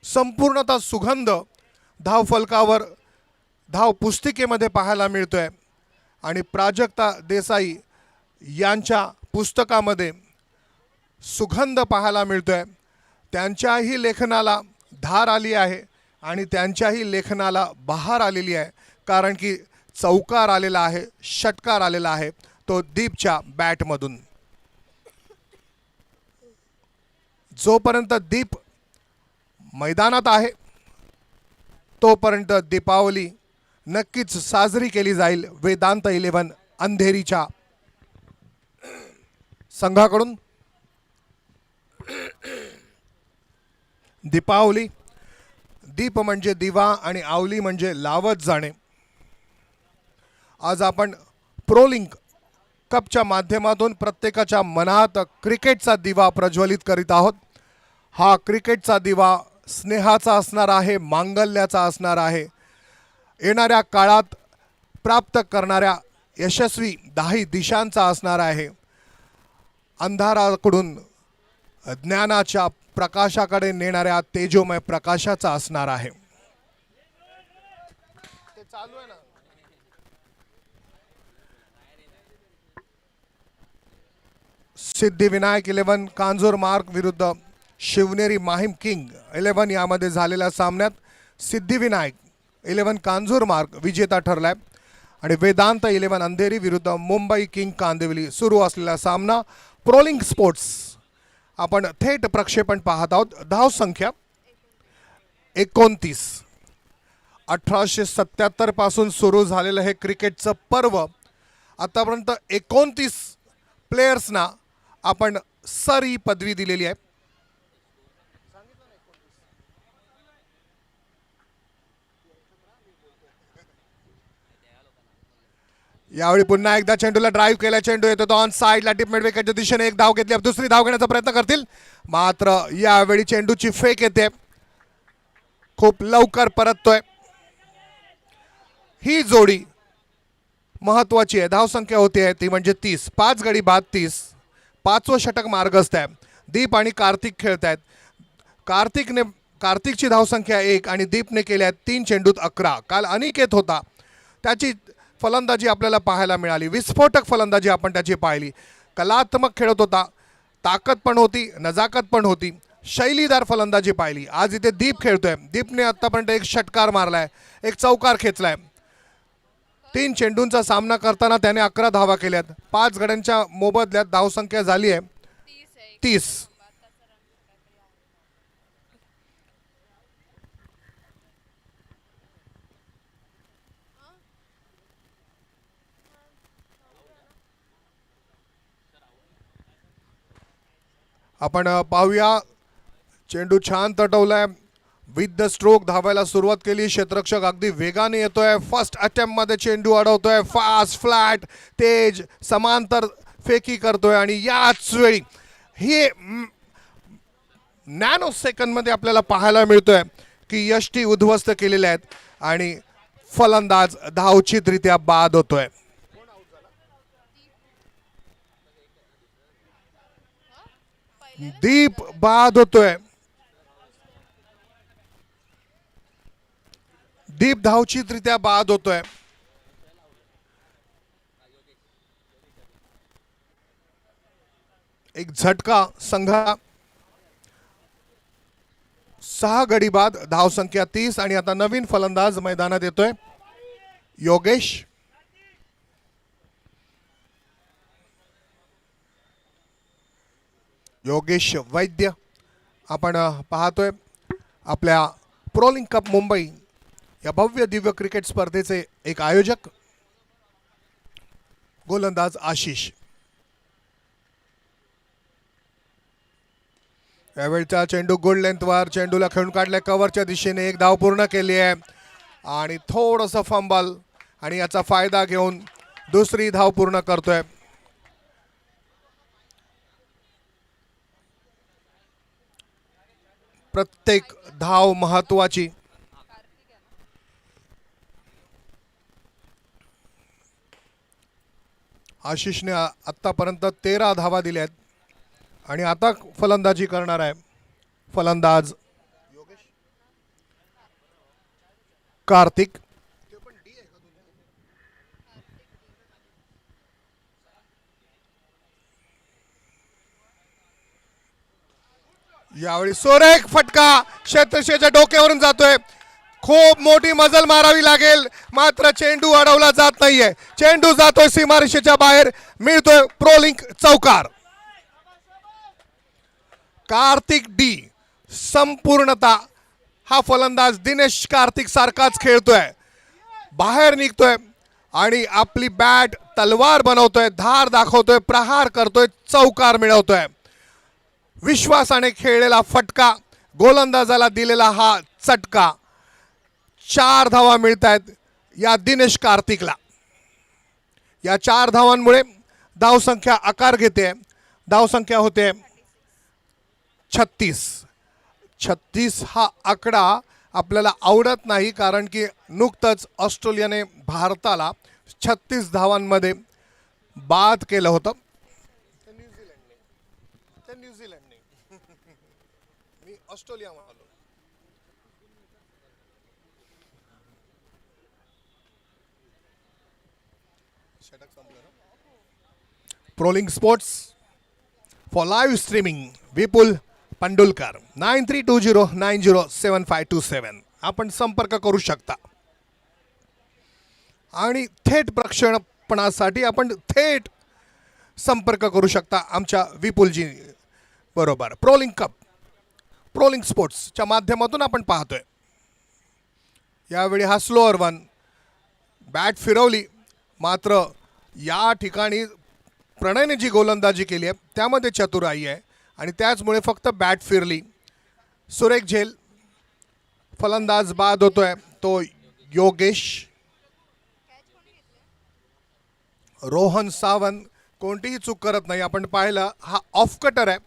A: संपूर्णतः सुगंध धावफलकावर धाव पुस्तिकेमध्ये पाहायला मिळतोय आणि प्राजक्ता देसाई यांच्या पुस्तकामध्ये सुगंध पाहायला मिळतोय. त्यांच्याही लेखनाला धार आली आहे आणि त्यांच्याही लेखनाला बहार आलेली आहे, कारण की चौकार आलेला आहे, षटकार आलेला आहे तो दीपच्या बॅटमधून. जोपर्यंत दीप मैदानात आहे तोपर्यंत दीपावली नक्कीच साजरी केली जाईल वेदांत 11 अंधेरीच्या संघाकडून. दीपावली, दीप म्हणजे दिवा आणि आवली म्हणजे लावत जाणे. आज आपण प्रोलिंक कपच्या माध्यमातून प्रत्येकाच्या मनात क्रिकेटचा दिवा प्रज्वलित करीत आहोत. हा क्रिकेटचा दिवा स्नेहाचा असणार आहे, मांगल्याचा असणार आहे, येणाऱ्या काळात प्राप्त करणाऱ्या यशस्वी 10 दिशांचा असणार आहे, अंधाराकडून ज्ञानाच्या प्रकाशाकडे नेणाऱ्या तेजोमय प्रकाशाचा असणार आहे. ते चालू आहे ना. सिद्धिविनायक 11 कांजूर मार्ग विरुद्ध शिवनेरी माहीम किंग 11 यामध्ये झालेल्या सामन्यात सिद्धिविनायक 11 कांजूर मार्ग विजेता ठरलाय आणि वेदांत 11 अंधेरी विरुद्ध मुंबई किंग कांदिवली सुरू असलेला सामना प्रोलिंग स्पोर्ट्स आपण थेट प्रक्षेपण पाहत आहोत. धावसंख्या 29. 1877 पासून सुरू झालेलं हे क्रिकेटचं पर्व आतापर्यंत 29 प्लेयर्सना आपण सर ही पदवी दिलेली आहे. यावेळी पुन्हा एकदा चेंडूला ड्राईव्ह केला, चेंडू येतो तो ऑन साईडला टिप मिड विकेटच्या दिशेने एक धाव घेतली, दुसरी धाव घेण्याचा प्रयत्न करतील, मात्र यावेळी चेंडूची फेक येते, खूप लवकर परततोय. ही जोडी महत्वाची आहे. धावसंख्या होती आहे ती म्हणजे 30. 5 गडी बाद 30. 5वं षटक मार्गस्थ आहे. दीप आणि कार्तिक खेळत आहेत. कार्तिकची धावसंख्या 1 आणि दीपने केल्या 3 चेंडूत 11. काल अनिकेत होता, त्याची फलंदाजी आपल्याला पाहायला मिळाली, विस्फोटक फलंदाजी आपण त्याची पाहिली. कलात्मक खेळत होता, ताकद पण होती, नजाकत पण होती, शैलीदार फलंदाजी पाहिली. आज इथे दीप खेळतोय. दीपने आतापर्यंत एक षटकार मारलाय, एक चौकार खेचलाय. 3 चेंडूंचा सामना करताना त्याने 11 धावा केल्यात. 5 गड्यांच्या मोबदल्यात धावसंख्या झाली आहे 30. आपण पाहूया, चेंडू छान तटवलाय, विथ द स्ट्रोक धावायला सुरुवात केली. क्षेत्ररक्षक अगदी वेगाने येतोय. फर्स्ट अटेम्प्ट मध्ये चेंडू अडवतोय. फास्ट, फ्लॅट, तेज, समांतर फेकी करतोय आणि याच वेळी हे नॅनो सेकंड मध्ये आपल्याला पाहायला मिळतोय की यष्टी उद्ध्वस्त केलेल्या आहेत आणि फलंदाज धावचितरित्या बाद होतोय. दीप बाद होतोय. दीप धावचितरित्या बाद होतोय. एक झटका संघा. 6 गडी बाद, धावसंख्या 30 आणि आता नवीन फलंदाज मैदानात येतोय योगेश वैद्य. आपण पाहतोय आपल्या प्रोलिंग कप मुंबई या भव्य दिव्य क्रिकेट स्पर्धेचे एक आयोजक गोलंदाज आशिष. यावेळचा चेंडू गुड लेंथवर, चेंडूला खेळून काढलाय कव्हरच्या दिशेने, एक धाव पूर्ण केली आहे आणि थोडंसं फंबल आणि याचा फायदा घेऊन दुसरी धाव पूर्ण करतोय. प्रत्येक धाव महत्वाची. आशिषने आतापर्यंत 13 धावा दिल्या आहेत आणि आता फलंदाजी करणार आहे फलंदाज कार्तिक. यावेळी सोरेख फटका क्षेत्रक्षेच्या डोक्यावरून जातोय. खूप मोठी मजल मारावी लागेल मात्र चेंडू अडवला जात नाहीये. चेंडू जातोय सीमारेषेच्या बाहेर, मिळतोय प्रोलिंक चौकार. कार्तिक डी संपूर्णता हा फलंदाज दिनेश कार्तिक सारखाच खेळतोय, बाहेर निघतोय आणि आपली बॅट तलवार बनवतोय, धार दाखवतोय, प्रहार करतोय, चौकार मिळवतोय. विश्वासाने खेळलेला फटका, गोलंदाजाला दिलेला हा चटका. 4 धावा मिळत आहेत या दिनेश कार्तिकला. या 4 धावांमुळे धावसंख्या आकार घेते. धावसंख्या होते 36. 36 हा आकडा आपल्याला आवडत नाही कारण की नुकतंच ऑस्ट्रेलियाने भारताला 36 धावांमध्ये बाद केलं होतं. न्यूझीलंडने मी ऑस्ट्रेलिया म्हणालो. प्रोलिंग स्पोर्ट्स फॉर लाईव्ह स्ट्रीमिंग विपुल पंडुलकर 9320907527 आपण संपर्क करू शकता आणि थेट प्रक्षेपणासाठी आपण थेट संपर्क करू शकता आमच्या विपुलजी बरोबर. प्रोलिंग कप प्रोलिंग स्पोर्ट्सच्या माध्यमातून आपण पाहतोय. यावेळी हा स्लोअर वन, बॅट फिरवली मात्र या ठिकाणी प्रणयने जी गोलंदाजी केली आहे त्यामध्ये चतुराई आहे आणि त्याचमुळे फक्त बॅट फिरली. सुरेख झेल फलंदाज बाद होतोय तो योगेश. रोहन सावंत कोणतीही चूक करत नाही. आपण पाहिलं हा ऑफ कटर आहे,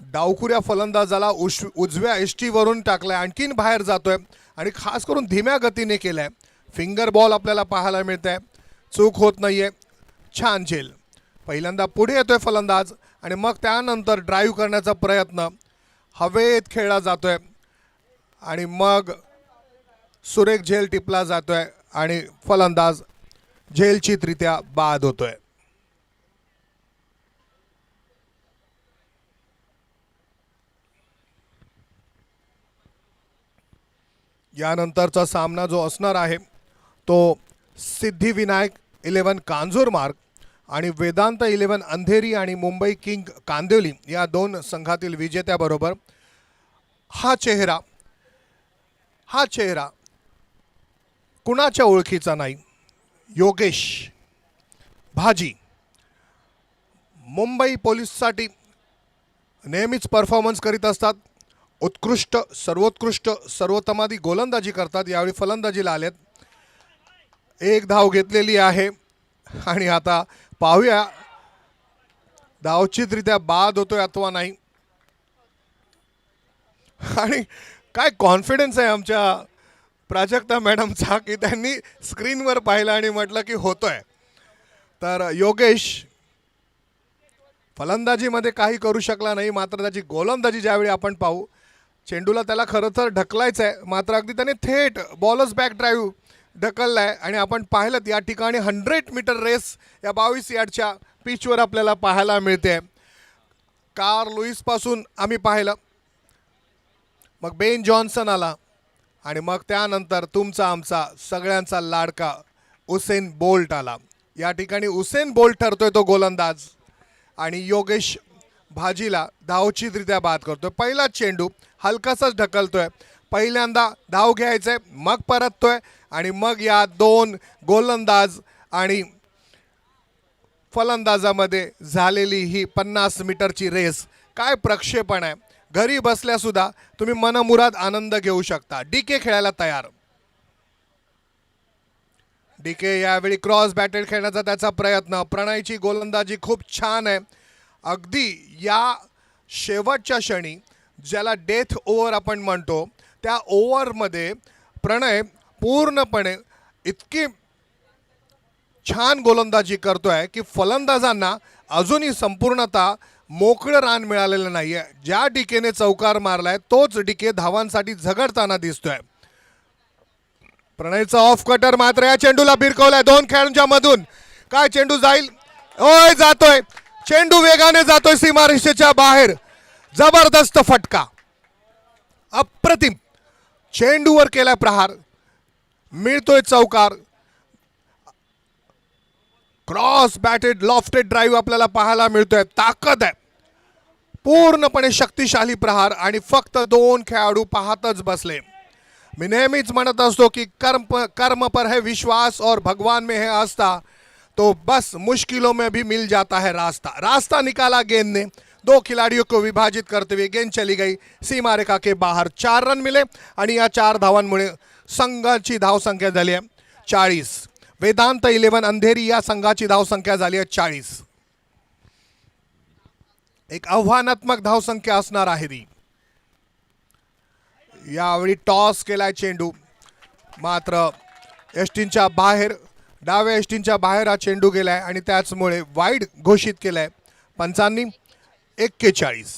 A: डावखुऱ्या फलंदाजाला उजव्या एसटीवरून टाकलाय, आणखीन बाहेर जातोय आणि खास करून धीम्या गतीने केलाय. फिंगर बॉल आपल्याला पाहायला मिळत आहे, चूक होत नाहीये. छान झेल. पहिल्यांदा पुढे येतोय फलंदाज आणि मग त्यानंतर ड्राईव्ह करण्याचा प्रयत्न हवेत खेळला जातोय आणि मग सुरेख झेल टिपला जातोय आणि फलंदाज झेलचितरित्या बाद होतोय. यानंतरचा सामना जो असणार आहे तो सिद्धिविनायक 11 कांजूरमार्ग आणि वेदांत 11 अंधेरी आणि मुंबई किंग कांदिवली या 2 संघातील विजेत्याबरोबर. हा चेहरा कुणाच्या ओळखीचा नाही. योगेश भाजी मुंबई पोलीससाठी नेहमीच परफॉर्मन्स करीत असतात. उत्कृष्ट, सर्वोत्कृष्ट, सर्वोत्तमादी गोलंदाजी करतात. यावेळी फलंदाजीला आलेत. 1 धाव घेतलेली आहे आणि आता पाहूया धावचितरित्या बाद होतोय अथवा नाही. आणि काय कॉन्फिडन्स आहे आमच्या प्राजक्ता मॅडमचा की त्यांनी स्क्रीनवर पाहिलं आणि म्हटलं की होतोय. तर योगेश फलंदाजीमध्ये काही करू शकला नाही मात्र त्याची गोलंदाजी ज्यावेळी आपण पाहू, चेंडूला त्याला खरं तर ढकलायचं आहे मात्र अगदी त्याने थेट बॉलर्स बॅक ड्राईव्ह ढकलला आहे आणि आपण पाहिलं या ठिकाणी 100 मीटर रेस या 22 यार्डच्या पिचवर आपल्याला पाहायला मिळते. कार्ल लुईसपासून आम्ही पाहिलं, मग बेन जॉन्सन आला आणि मग त्यानंतर तुमचा आमचा सगळ्यांचा लाडका उसेन बोल्ट आला. या ठिकाणी उसेन बोल्ट ठरतोय तो गोलंदाज आणि योगेश भाजीला धावचितरित्या बाद करतोय. पहिला चेंडू हलकासाच ढकलतोय, पहिल्यांदा धाव घ्यायचंय मग परततोय आणि मग या 2 गोलंदाज आणि फलंदाजामध्ये झालेली ही 50 मीटरची रेस. काय प्रक्षेपण आहे, घरी बसल्या सुद्धा तुम्ही मनमुराद आनंद घेऊ शकता. डीके खेळायला तयार. डीके यावेळी क्रॉस बॅटेड खेळण्याचा त्याचा प्रयत्न. प्रणयची गोलंदाजी खूप छान आहे. अगदी या शेवटच्या क्षणी ज्याला डेथ ओव्हर आपण म्हणतो त्या ओव्हरमध्ये प्रणय पूर्णपणे इतकी छान गोलंदाजी करतोय की फलंदाजांना अजूनही संपूर्णतः मोकळं रान मिळालेलं नाही आहे. ज्या डीकेने चौकार मारलाय तोच डीके धावांसाठी झगडताना दिसतोय. प्रणयचा ऑफ कटर मात्र या चेंडूला भिरकवलाय 2 खेळाडूंच्या मधून. काय चेंडू जाईल? ओय जातोय. चेंडू वेगाने जातोय सीमारेषेच्या बाहेर. जबरदस्त फटका. अप्रतिम चेंडूवर केलाय प्रहार. मिळतोय चौकार. क्रॉस बॅटेड लॉफ्टेड ड्राईव्ह आपल्याला पाहायला मिळतोय. ताकद आहे. पूर्णपणे शक्तिशाली प्रहार आणि फक्त 2 खेळाडू पाहतच बसले. मी नेहमीच म्हणत असतो की कर्म पर है विश्वास और भगवान में है आस्था, तो बस मुश्किलों में भी मिल जाता है रास्ता. रास्ता निकाला गेंद ने. 2 खिलाड़ियों को विभाजित करते हुए गेंद चली गई सीमा रेखा के बाहर. 4 रन मिले आणि या 4 धावांमुळे संघाची धावसंख्या झाली आहे 40. वेदांत 11 अंधेरी या संघाची धावसंख्या झाली आहे 40. एक आव्हानात्मक धावसंख्या असणार आहे ती. यावेळी टॉस केलाय चेंडू मात्र एष्टींच्या बाहेर. डाव्या एष्टींच्या बाहेर हा चेंडू गेलाय आणि त्याचमुळे वाईड घोषित केलाय पंचांनी. 41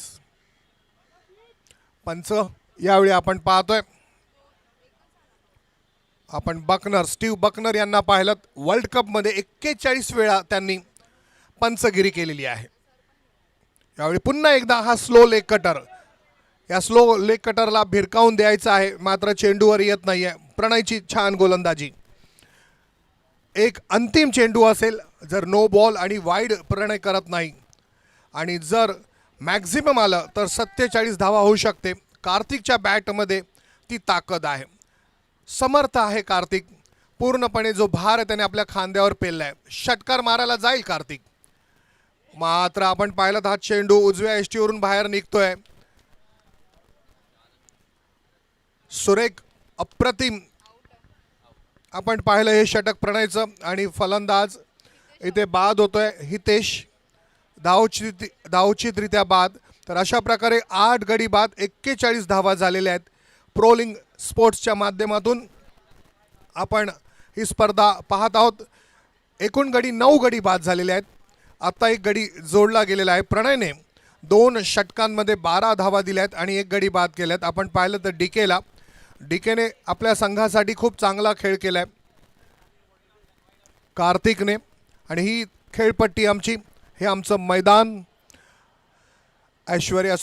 A: पंच यावेळी आपण पाहतोय. आपण बकनर स्टीव्ह बकनर यांना पाहिलं. वर्ल्ड कपमध्ये 41 वेळा त्यांनी पंचगिरी केलेली आहे. यावेळी पुन्हा एकदा हा स्लो लेग कटर. या स्लो लेग कटरला भिरकावून द्यायचा आहे मात्र चेंडूवर येत नाही आहे. प्रणयची छान गोलंदाजी. एक अंतिम चेंडू असेल जर नो बॉल आणि वाईड प्रणय करत नाही आणि जर मॅक्झिमम आलं तर 47 धावा होऊ शकते. कार्तिकच्या बॅटमध्ये ती ताकद आहे. समर्थ आहे कार्तिक. पूर्णपणे जो भार आहे त्याने आपल्या खांद्यावर पेललाय. षटकार मारायला जाईल कार्तिक मात्र आपण पाहिलं हा चेंडू उजव्या एष्टीवरून बाहेर निघतोय. सुरेख अप्रतिम आपण पाहिलं हे षटक प्रणयचं आणि फलंदाज इथे बाद होतोय हितेश. धावचितरित्या बाद. तर अशा प्रकारे 8 गडी बाद 41 धावा झालेल्या आहेत. प्रोलिंग स्पोर्ट्सच्या माध्यमातून आपण ही स्पर्धा पाहत आहोत. एकूण गडी 9 गडी बाद झालेले आहेत. आता 1 गडी जोडला गेलेला आहे. प्रणयने 2 षटकांमध्ये 12 धावा दिल्यात आणि 1 गडी बाद केल्यात. आपण पाहिलं तर डीकेने आपल्या संघासाठी खूप चांगला खेळ केलाय कार्तिकने. आणि ही खेळपट्टी आमची, हे आमचं मैदान. ऐश्वर्या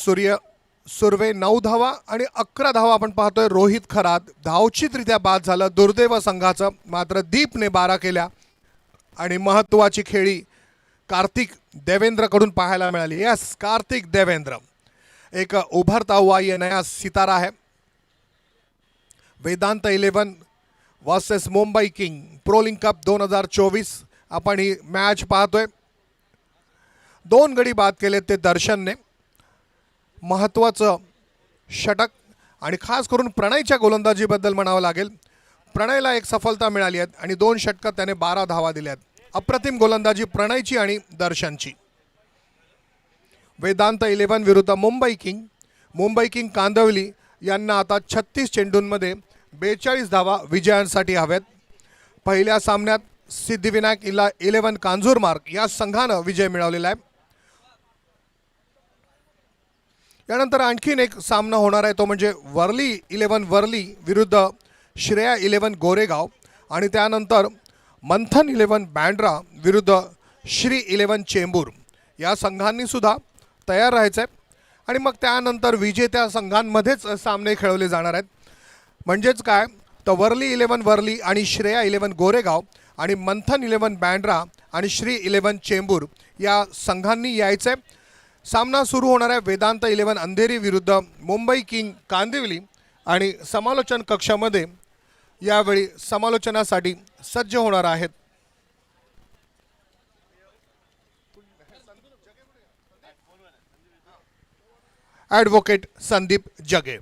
A: सुर्वे 9 धावा आणि 11 धावा आपण पाहतोय. रोहित खरात धावचितरित्या बाद झालं दुर्दैव संघाचं. मात्र दीपने 12 केल्या आणि महत्त्वाची खेळी कार्तिक देवेंद्रकडून पाहायला मिळाली. यस, कार्तिक देवेंद्र एक उभरता हुआ ये नया सितारा है. वेदांत 11 वर्सेस मुंबई किंग प्रोलिंग कप 2024 आपण ही मॅच पाहतोय. 2 गडी बाद केले ते दर्शनने. महत्त्वाचं षटक आणि खास करून प्रणयच्या गोलंदाजीबद्दल म्हणावं लागेल. प्रणयला एक सफलता मिळाली आहे आणि 2 षटकात त्याने 12 धावा दिल्यात. अप्रतिम गोलंदाजी प्रणयची आणि दर्शनची. वेदांत 11 विरुद्ध मुंबई किंग कांदिवली यांना आता 36 चेंडूंमध्ये 42 धावा विजयांसाठी हव्यात. पहिल्या सामन्यात सिद्धिविनायक 11 कांजूरमार्ग या संघानं विजय मिळवलेला आहे. यानंतर आणखीन एक सामना होणार आहे तो म्हणजे वर्ली 11 वर्ली विरुद्ध श्रेया 11 गोरेगाव आणि त्यानंतर मंथन 11 बँड्रा विरुद्ध श्री 11 चेंबूर. या संघांनी सुद्धा तयार राहायचं आहे आणि मग त्यानंतर विजेत्या संघांमध्येच सामने खेळवले जाणार आहेत. म्हणजेच काय तर वर्ली 11 वर्ली आणि श्रेया 11 गोरेगाव आणि मंथन 11 बँड्रा आणि श्री 11 चेंबूर या संघांनी यायचं आहे. सामना सुरू होणार आहे वेदांत 11 अंधेरी विरुद्ध मुंबई किंग कांदिवली आणि समालोचन कक्षामध्ये यावेळी समालोचनासाठी सज्ज होणार आहेत. ॲडव्होकेट संदीप जगे.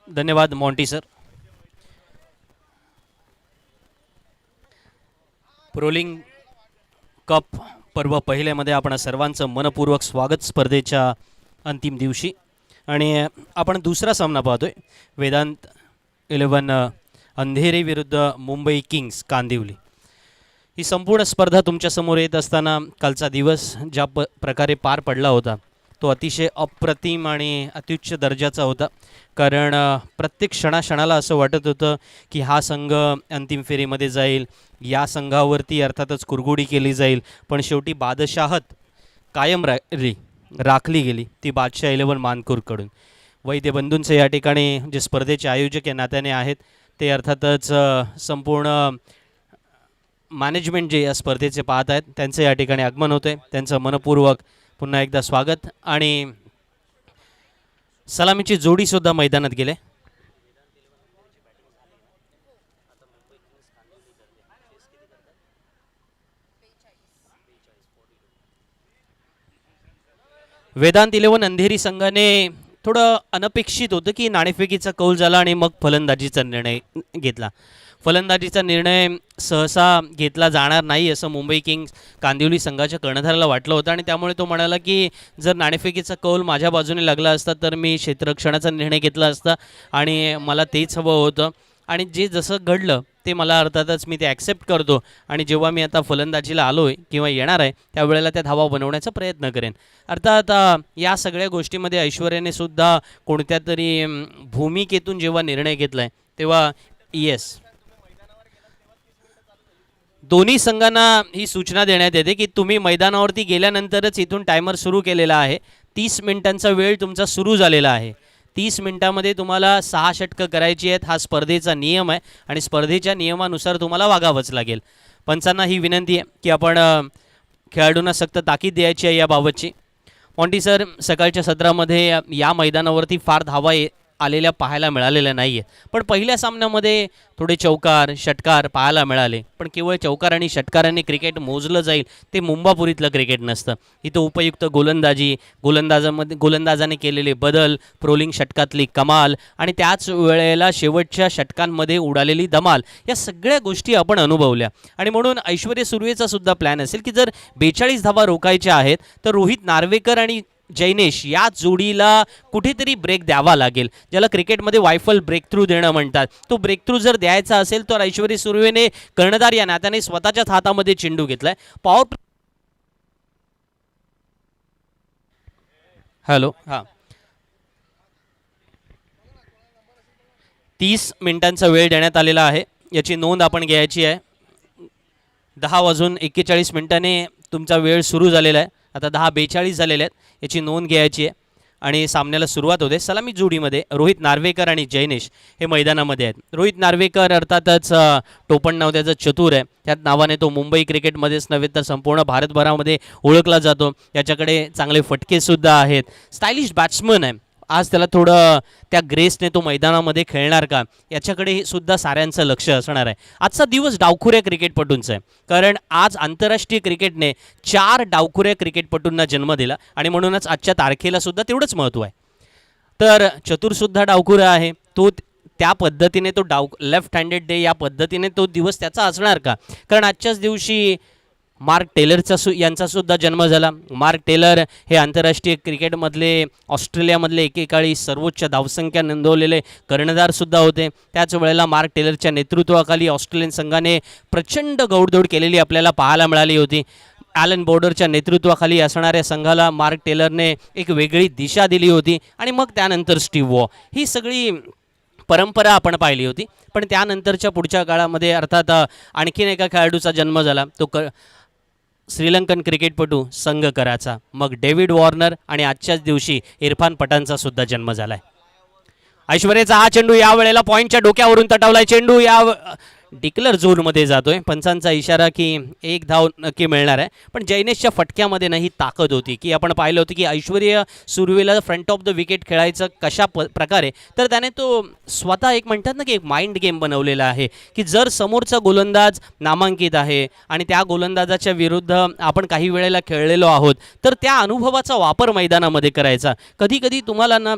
B: धन्यवाद मॉन्टी सर. प्रोलिंग कप पर्व पहिल्यामध्ये आपण सर्वांचं मनपूर्वक स्वागत स्पर्धेच्या अंतिम दिवशी. आणि आपण दुसरा सामना पाहतोय, वेदांत 11 अंधेरी विरुद्ध मुंबई किंग्स कांदिवली. ही संपूर्ण स्पर्धा तुमच्यासमोर येत असताना कालचा दिवस ज्या प्रकारे पार पडला होता तो अतिशय अप्रतिम आणि अत्युच्च दर्जाचा होता. कारण प्रत्येक क्षणाक्षणाला असं वाटत होतं की हा संघ अंतिम फेरीमध्ये जाईल, या संघावरती अर्थातच कुरघोडी केली जाईल. पण शेवटी बादशाहत कायम राखली गेली, ती बादशाह 11 मानकूरकडून. वैद्य बंधूंचे या ठिकाणी जे स्पर्धेचे आयोजक या नात्याने आहेत ते अर्थातच संपूर्ण मॅनेजमेंट जे या स्पर्धेचे पाहत आहेत त्यांचं या ठिकाणी आगमन होते. त्यांचं मनपूर्वक पुन्हा एकदा स्वागत. आणि सलामीची जोडीसुद्धा मैदानात गेले. वेदांत 11 अंधेरी संघाने थोडं अनपेक्षित होतं की नाणेफेकीचा कौल झाला आणि मग फलंदाजीचा निर्णय घेतला. फलंदाजीचा निर्णय सहसा घेतला जाणार नाही असं मुंबई किंग्स कांदिवली संघाच्या कर्णधाराला वाटलं होतं. आणि त्यामुळे तो म्हणाला की जर नाणेफेकीचा कौल माझ्या बाजूने लागला असता तर मी क्षेत्ररक्षणाचा निर्णय घेतला असता आणि मला तेच हवं होतं. आणि जे जसं घडलं ते मला अर्थातच मी ते ॲक्सेप्ट करतो. आणि जेव्हा मी आता फलंदाजीला आलो आहे किंवा येणार आहे त्यावेळेला त्या धावा बनवण्याचा प्रयत्न करेन. अर्थात या सगळ्या गोष्टीमध्ये ऐश्वर्याने सुद्धा कोणत्या तरी भूमिकेतून जेव्हा निर्णय घेतला आहे तेव्हा येस, दोन्ही संघांना ही सूचना देण्यात येते की तुम्ही मैदानावरती गेल्यानंतरच इथून टायमर सुरू केलेला आहे. 30 मिनिटांचा वेळ तुमचा सुरू झालेला आहे. 30 मिनिटामध्ये तुम्हाला 6 षटकं करायची आहेत. हा स्पर्धेचा नियम आहे आणि स्पर्धेच्या नियमानुसार तुम्हाला वागावंच लागेल. पंचांना ही विनंती आहे की आपण खेळाडूंना सक्त ताकीद द्यायची आहे याबाबतची. मॉन्टी सर, सकाळच्या सत्रामध्ये या मैदानावरती फार धावा आलेल्या पाहायला मिळालेल्या नाही आहे. पण पहिल्या सामन्यामध्ये थोडे चौकार षटकार पाहायला मिळाले. पण केवळ चौकार आणि षटकारांनी क्रिकेट मोजलं जाईल ते मुंबापुरीतलं क्रिकेट नसतं. इथं उपयुक्त गोलंदाजी, गोलंदाजाने केलेले बदल, प्रोलिंग षटकातली कमाल आणि त्याच वेळेला शेवटच्या षटकांमध्ये उडालेली धमाल, या सगळ्या गोष्टी आपण अनुभवल्या. आणि म्हणून ऐश्वर्या सुर्वेचा सुद्धा प्लॅन असेल की जर 42 धावा रोखायच्या आहेत तर रोहित नार्वेकर आणि जैनेश या जोडीला कुठेतरी ब्रेक द्यावा लागेल, ज्याला क्रिकेटमध्ये वायफल ब्रेक थ्रू देणं म्हणतात. तो ब्रेक थ्रू जर द्यायचा असेल तर ऐश्वर्या सुर्वेने कर्णधार या नात्याने स्वतःच्याच हातामध्ये चेंडू घेतलाय. पॉवर हॅलो हां 30 मिनिटांचा वेळ देण्यात आलेला आहे, याची नोंद आपण घ्यायची आहे. 10:41 तुमचा वेळ सुरू झालेला आहे. आता 10:42 झालेले आहेत, याची नोंद घ्यायची आहे. आणि सामन्याला सुरुवात होते. सलामी जोडीमध्ये रोहित नार्वेकर आणि जैनेश हे मैदानामध्ये आहेत. रोहित नार्वेकर अर्थातच टोपण नाव त्याचं चतुर आहे. त्याच नावाने तो मुंबई क्रिकेटमध्येच नव्हे तर संपूर्ण भारतभरामध्ये ओळखला जातो. याच्याकडे चांगले फटकेसुद्धा आहेत. स्टायलिश बॅट्समन आहे. आज त्याला थोडं त्या ग्रेसने तो मैदानामध्ये खेळणार का याच्याकडे सुद्धा साऱ्यांचं लक्ष असणार आहे. आजचा दिवस डावखुऱ्या क्रिकेटपटूंचा आहे, कारण आज आंतरराष्ट्रीय क्रिकेटने 4 डावखुऱ्या क्रिकेटपटूंना जन्म दिला आणि म्हणूनच आजच्या तारखेला सुद्धा तेवढंच महत्त्व आहे. तर चतुरसुद्धा डावखुरा आहे तो. त्या पद्धतीने तो लेफ्ट हँडेड डे या पद्धतीने तो दिवस त्याचा असणार का, कारण आजच्याच दिवशी मार्क टेलरचा यांचा सुद्धा जन्म झाला. मार्क टेलर हे आंतरराष्ट्रीय क्रिकेटमधले ऑस्ट्रेलियामधले एकेकाळी सर्वोच्च धावसंख्या नोंदवलेले कर्णधारसुद्धा होते. त्याच वेळेला मार्क टेलरच्या नेतृत्वाखाली ऑस्ट्रेलियन संघाने प्रचंड गौडदौड केलेली आपल्याला पाहायला मिळाली होती. ॲलन बोर्डरच्या नेतृत्वाखाली असणाऱ्या संघाला मार्क टेलरने एक वेगळी दिशा दिली होती. आणि मग त्यानंतर स्टीव्ह वॉ, ही सगळी परंपरा आपण पाहिली होती. पण त्यानंतरच्या पुढच्या काळामध्ये अर्थात आणखीन एका खेळाडूचा जन्म झाला, तो श्रीलंकन क्रिकेटपटू संगकराचा. मग डेव्हिड वॉर्नर आणि आजच्याच दिवशी इरफान पठाणचा सुद्धा जन्म झाला आहे. ऐश्वर्याचा हा चेंडू या वेळेला पॉईंटच्या डोक्यावरून तटवलाय. चेंडू या डिक्लर झोनमध्ये जातोय. पंचांचा इशारा की एक धाव नक्की मिळणार आहे. पण जैनेशच्या फटक्यामध्ये ना ही ताकद होती की आपण पाहिलं होतं की ऐश्वर्या सुरवेला फ्रंट ऑफ द विकेट खेळायचं कशा प्रकारे, तर त्याने तो स्वतः एक म्हणतात ना की एक माइंड गेम बनवलेला आहे की जर समोरचा गोलंदाज नामांकित आहे आणि त्या गोलंदाजाच्या विरुद्ध आपण काही वेळेला खेळलेलो आहोत, तर त्या अनुभवाचा वापर मैदानामध्ये करायचा. कधी कधी तुम्हाला ना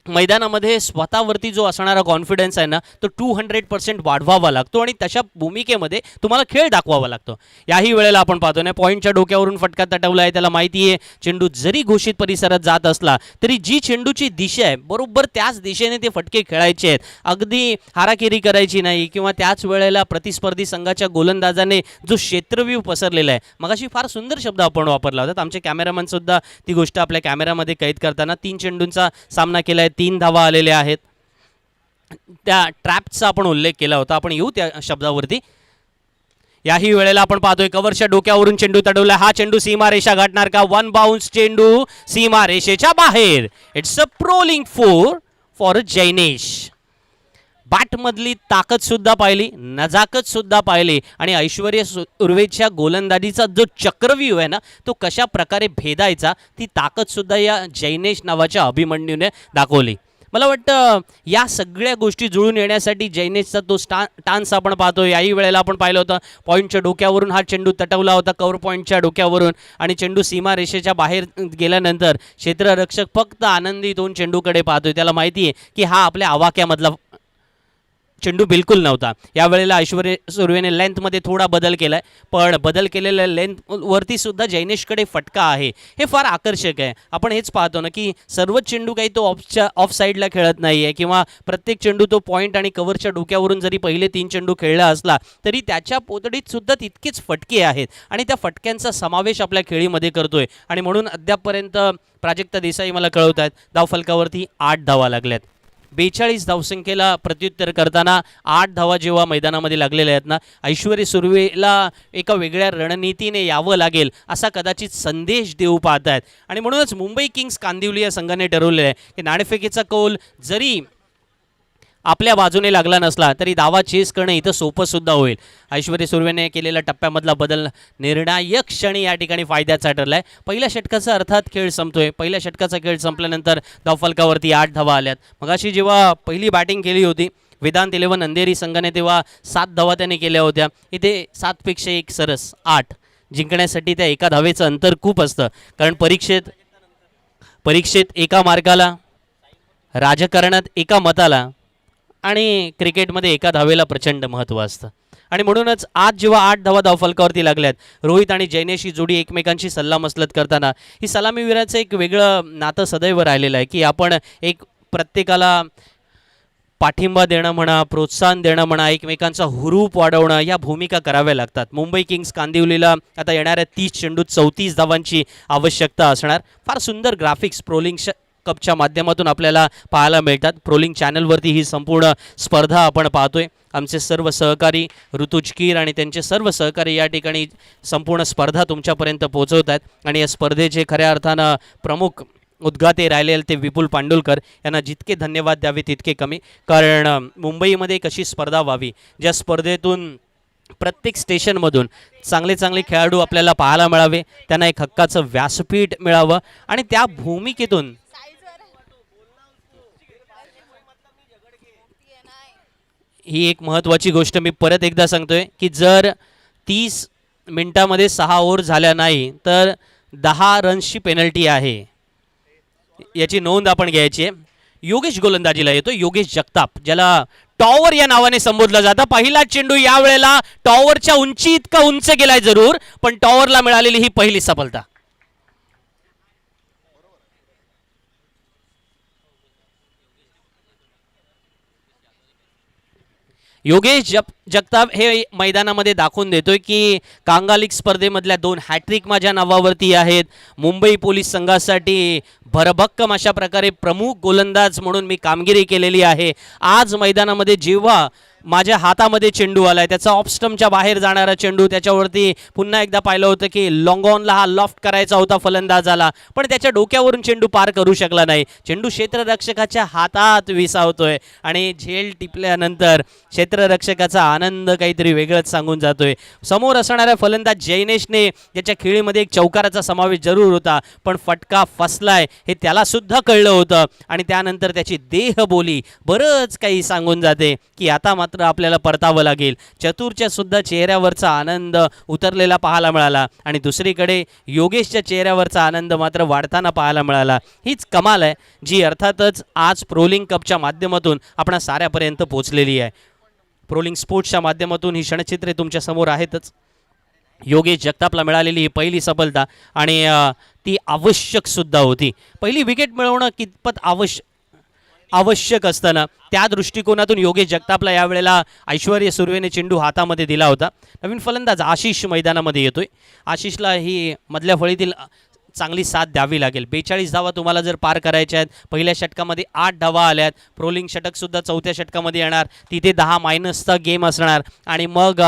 B: मैदानामध्ये स्वतःवरती जो असणारा कॉन्फिडन्स आहे ना तो 200% वाढवावा लागतो आणि तशा भूमिकेमध्ये तुम्हाला खेळ दाखवावा लागतो. याही वेळेला आपण पाहतो ना पॉईंटच्या डोक्यावरून फटका तटवला आहे. त्याला माहिती आहे चेंडू जरी घोषित परिसरात जात असला तरी जी चेंडूची दिशा आहे बरोबर त्याच दिशेने ते फटके खेळायचे आहेत. अगदी हाराकिरी करायची नाही किंवा त्याच वेळेला प्रतिस्पर्धी संघाच्या गोलंदाजाने जो क्षेत्रव्यूह पसरलेला आहे, मगाशी फार सुंदर शब्द आपण वापरला होता. आमचे कॅमेरामॅन सुद्धा ती गोष्ट आपल्या कॅमेरामध्ये कैद करताना 3 चेंडूंचा सामना केला आहे, 3 धावा आलेल्या आहेत. त्या ट्रॅपचा आपण उल्लेख केला होता. आपण येऊ त्या शब्दावरती. याही वेळेला आपण पाहतोय कव्हरच्या डोक्यावरून चेंडू तडवला. हा चेंडू सीमारेषा गाठणार का? 1 बाउन्स चेंडू सीमारेषेच्या बाहेर. इट्स अ प्रोलिंग फॉर जैनेश. बॅटमधली ताकद सुद्धा पाहिली, नजाकत सुद्धा पाहिली आणि ऐश्वर्या सुर्वेच्या गोलंदाजीचा जो चक्रव्यूह आहे ना तो कशा प्रकारे भेदायचा ती ताकद सुद्धा या जैनेश नावाच्या अभिमन्यूने दाखवली. मला वाटतं या सगळ्या गोष्टी जुळून येण्यासाठी जैनेशचा तो टान्स आपण पाहतो. याही वेळेला आपण पाहिलं होतं पॉईंटच्या डोक्यावरून हा चेंडू तटवला होता, कव्हर पॉईंटच्या डोक्यावरून, आणि चेंडू सीमारेषेच्या बाहेर गेल्यानंतर क्षेत्ररक्षक फक्त आनंदी 2 चेंडूकडे पाहतोय. त्याला माहिती आहे की हा आपल्या आवाक्यामधला चेंडू बिलकुल नव्हता. यावेळेला ऐश्वर्या सुर्वेने लेंथमध्ये थोडा बदल केला आहे, पण बदल केलेल्या लेंथवरती सुद्धा जैनेशकडे फटका आहे. हे फार आकर्षक आहे. आपण हेच पाहतो ना की सर्वच चेंडू काही तो ऑफ साईडला खेळत नाही आहे किंवा प्रत्येक चेंडू तो पॉईंट आणि कव्हरच्या डोक्यावरून जरी पहिले 3 चेंडू खेळला असला तरी त्याच्या पोतडीत सुद्धा तितकेच फटके आहेत आणि त्या फटक्यांचा समावेश आपल्या खेळीमध्ये करतोय. आणि म्हणून अद्यापपर्यंत प्राजक्ता देसाई मला कळवत आहेत धावफलकावरती 8 धावा लागल्यात. 42 धावसंख्येला प्रत्युत्तर करताना 8 धावा जेव्हा मैदानामध्ये लागलेल्या आहेत ना, ऐश्वर्या सुर्वेला एका वेगळ्या रणनीतीने यावं लागेल असा कदाचित संदेश देऊ पाहत आहेत. आणि म्हणूनच मुंबई किंग्स कांदिवली या संघाने ठरवलेलं आहे की नाणेफेकीचा कौल जरी आपल्या बाजूने लागला नसला तरी दावा चेस करणं इथं सोपं सुद्धा होईल. ऐश्वर्या सुर्वेने केलेल्या टप्प्यामधला बदल निर्णायक क्षणी या ठिकाणी फायद्याचा ठरला आहे. पहिल्या षटकाचा अर्थात खेळ संपतोय. पहिल्या षटकाचा खेळ संपल्यानंतर धावफलकावरती 8 धावा आल्यात. मगाशी जेव्हा पहिली बॅटिंग केली होती वेदांत 11 अंधेरी संघाने तेव्हा 7 धावा त्याने केल्या होत्या. इथे 7 पेक्षा 1 सरस 8. जिंकण्यासाठी त्या एका धावेचं अंतर खूप असतं, कारण परीक्षेत एका मार्काला, राजकारणात एका मताला आणि क्रिकेटमध्ये एका धावेला प्रचंड महत्त्व असतं. आणि म्हणूनच आज जेव्हा 8 धावा धावफलकावरती लागल्यात, रोहित आणि जैनेश ही जोडी एकमेकांशी सल्लामसलत करताना ही सलामीवीराचं एक वेगळं नातं सदैव राहिलेलं आहे की आपण एक प्रत्येकाला पाठिंबा देणं म्हणा, प्रोत्साहन देणं म्हणा, एकमेकांचा हुरूप वाढवणं या भूमिका कराव्या लागतात. मुंबई किंग्स कांदिवलीला आता येणाऱ्या 30 चेंडूत 34 धावांची आवश्यकता असणार. फार सुंदर ग्राफिक्स प्रोलिंग कपच्या माध्यमातून आपल्याला पाहायला मिळतात. प्रोलिंग चॅनलवरती ही संपूर्ण स्पर्धा आपण पाहतोय. आमचे सर्व सहकारी ऋतुज कीर आणि त्यांचे सर्व सहकारी या ठिकाणी संपूर्ण स्पर्धा तुमच्यापर्यंत पोहोचवत आहेत. आणि या स्पर्धेचे खऱ्या अर्थानं प्रमुख उद्गाते राहिलेले ते विपुल पांडुलकर यांना जितके धन्यवाद द्यावे तितके कमी, कारण मुंबईमध्ये एक अशी स्पर्धा व्हावी ज्या स्पर्धेतून प्रत्येक स्टेशनमधून चांगले चांगले खेळाडू आपल्याला पाहायला मिळावे, त्यांना एक हक्काचं व्यासपीठ मिळावं आणि त्या भूमिकेतून ही एक महत्त्वाची गोष्ट मी परत एकदा सांगतोय की जर 30 मिनिटामध्ये 6 ओव्हर झाल्या नाही तर 10 रन्सची पेनल्टी आहे, याची नोंद आपण घ्यायची आहे. योगेश गोलंदाजीला येतो. योगेश जगताप, ज्याला टॉवर या नावाने संबोधलं जातं. पहिला चेंडू या वेळेला टॉवरच्या उंची इतका उंच गेलाय जरूर, पण टॉवरला मिळालेली ही पहिली सफलता. योगेश जगताप हे मैदानामध्ये दाखवून देतोय की कांगा लीग स्पर्धेमधल्या 2 हॅट्रिक माझ्या नावावरती आहेत. मुंबई पोलीस संघासाठी भरभक्कम अशा प्रकारे प्रमुख गोलंदाज म्हणून मी कामगिरी केलेली आहे. आज मैदानामध्ये जेव्हा माझ्या हातामध्ये चेंडू आलाय, त्याचा ऑफ स्टंपच्या बाहेर जाणारा चेंडू, त्याच्यावरती पुन्हा एकदा पाहिलं होतं की लॉंग ऑनला हा लॉफ्ट करायचा होता फलंदाजाला, पण त्याच्या डोक्यावरून चेंडू पार करू शकला नाही. चेंडू क्षेत्ररक्षकाच्या हातात विसावतोय आणि झेल टिपल्यानंतर क्षेत्ररक्षकाचा आनंद काहीतरी वेगळंच सांगून जातोय. समोर असणाऱ्या फलंदाज जैनेशने त्याच्या खेळीमध्ये एक चौकाराचा समावेश जरूर होता, पण फटका फसलाय हे त्याला सुद्धा कळलं होतं आणि त्यानंतर त्याची देहबोली बरंच काही सांगून जाते की आता मात्र आपल्याला परतावं लागेल. चतुरच्या सुद्धा चेहऱ्यावरचा आनंद उतरलेला पाहायला मिळाला आणि दुसरीकडे योगेशच्या चेहऱ्यावरचा आनंद मात्र वाढताना पाहायला मिळाला. हीच कमाल आहे जी अर्थातच आज प्रोलिंग कपच्या माध्यमातून आपण साऱ्यापर्यंत पोहोचलेली आहे. प्रोलिंग स्पोर्ट्सच्या माध्यमातून ही क्षणचित्रे तुमच्या समोर आहेतच. योगेश जगतापला मिळालेली ही पहिली सफलता आणि ती आवश्यक सुद्धा होती. पहिली विकेट मिळवणं कितपत आवश्यक असताना त्या दृष्टिकोनातून योगेश जगतापला यावेळेला ऐश्वर्य सुर्वेने चेंडू हातामध्ये दिला होता. नवीन फलंदाज आशिष मैदानामध्ये येतोय. आशिषला ही मधल्या फळीतील चांगली साथ द्यावी लागेल. 42 धावा तुम्हाला जर पार करायच्या आहेत, पहिल्या षटकामध्ये 8 धावा आल्यात, प्रोलिंग षटकसुद्धा चौथ्या षटकामध्ये येणार, तिथे 10 मायनसचा गेम असणार आणि मग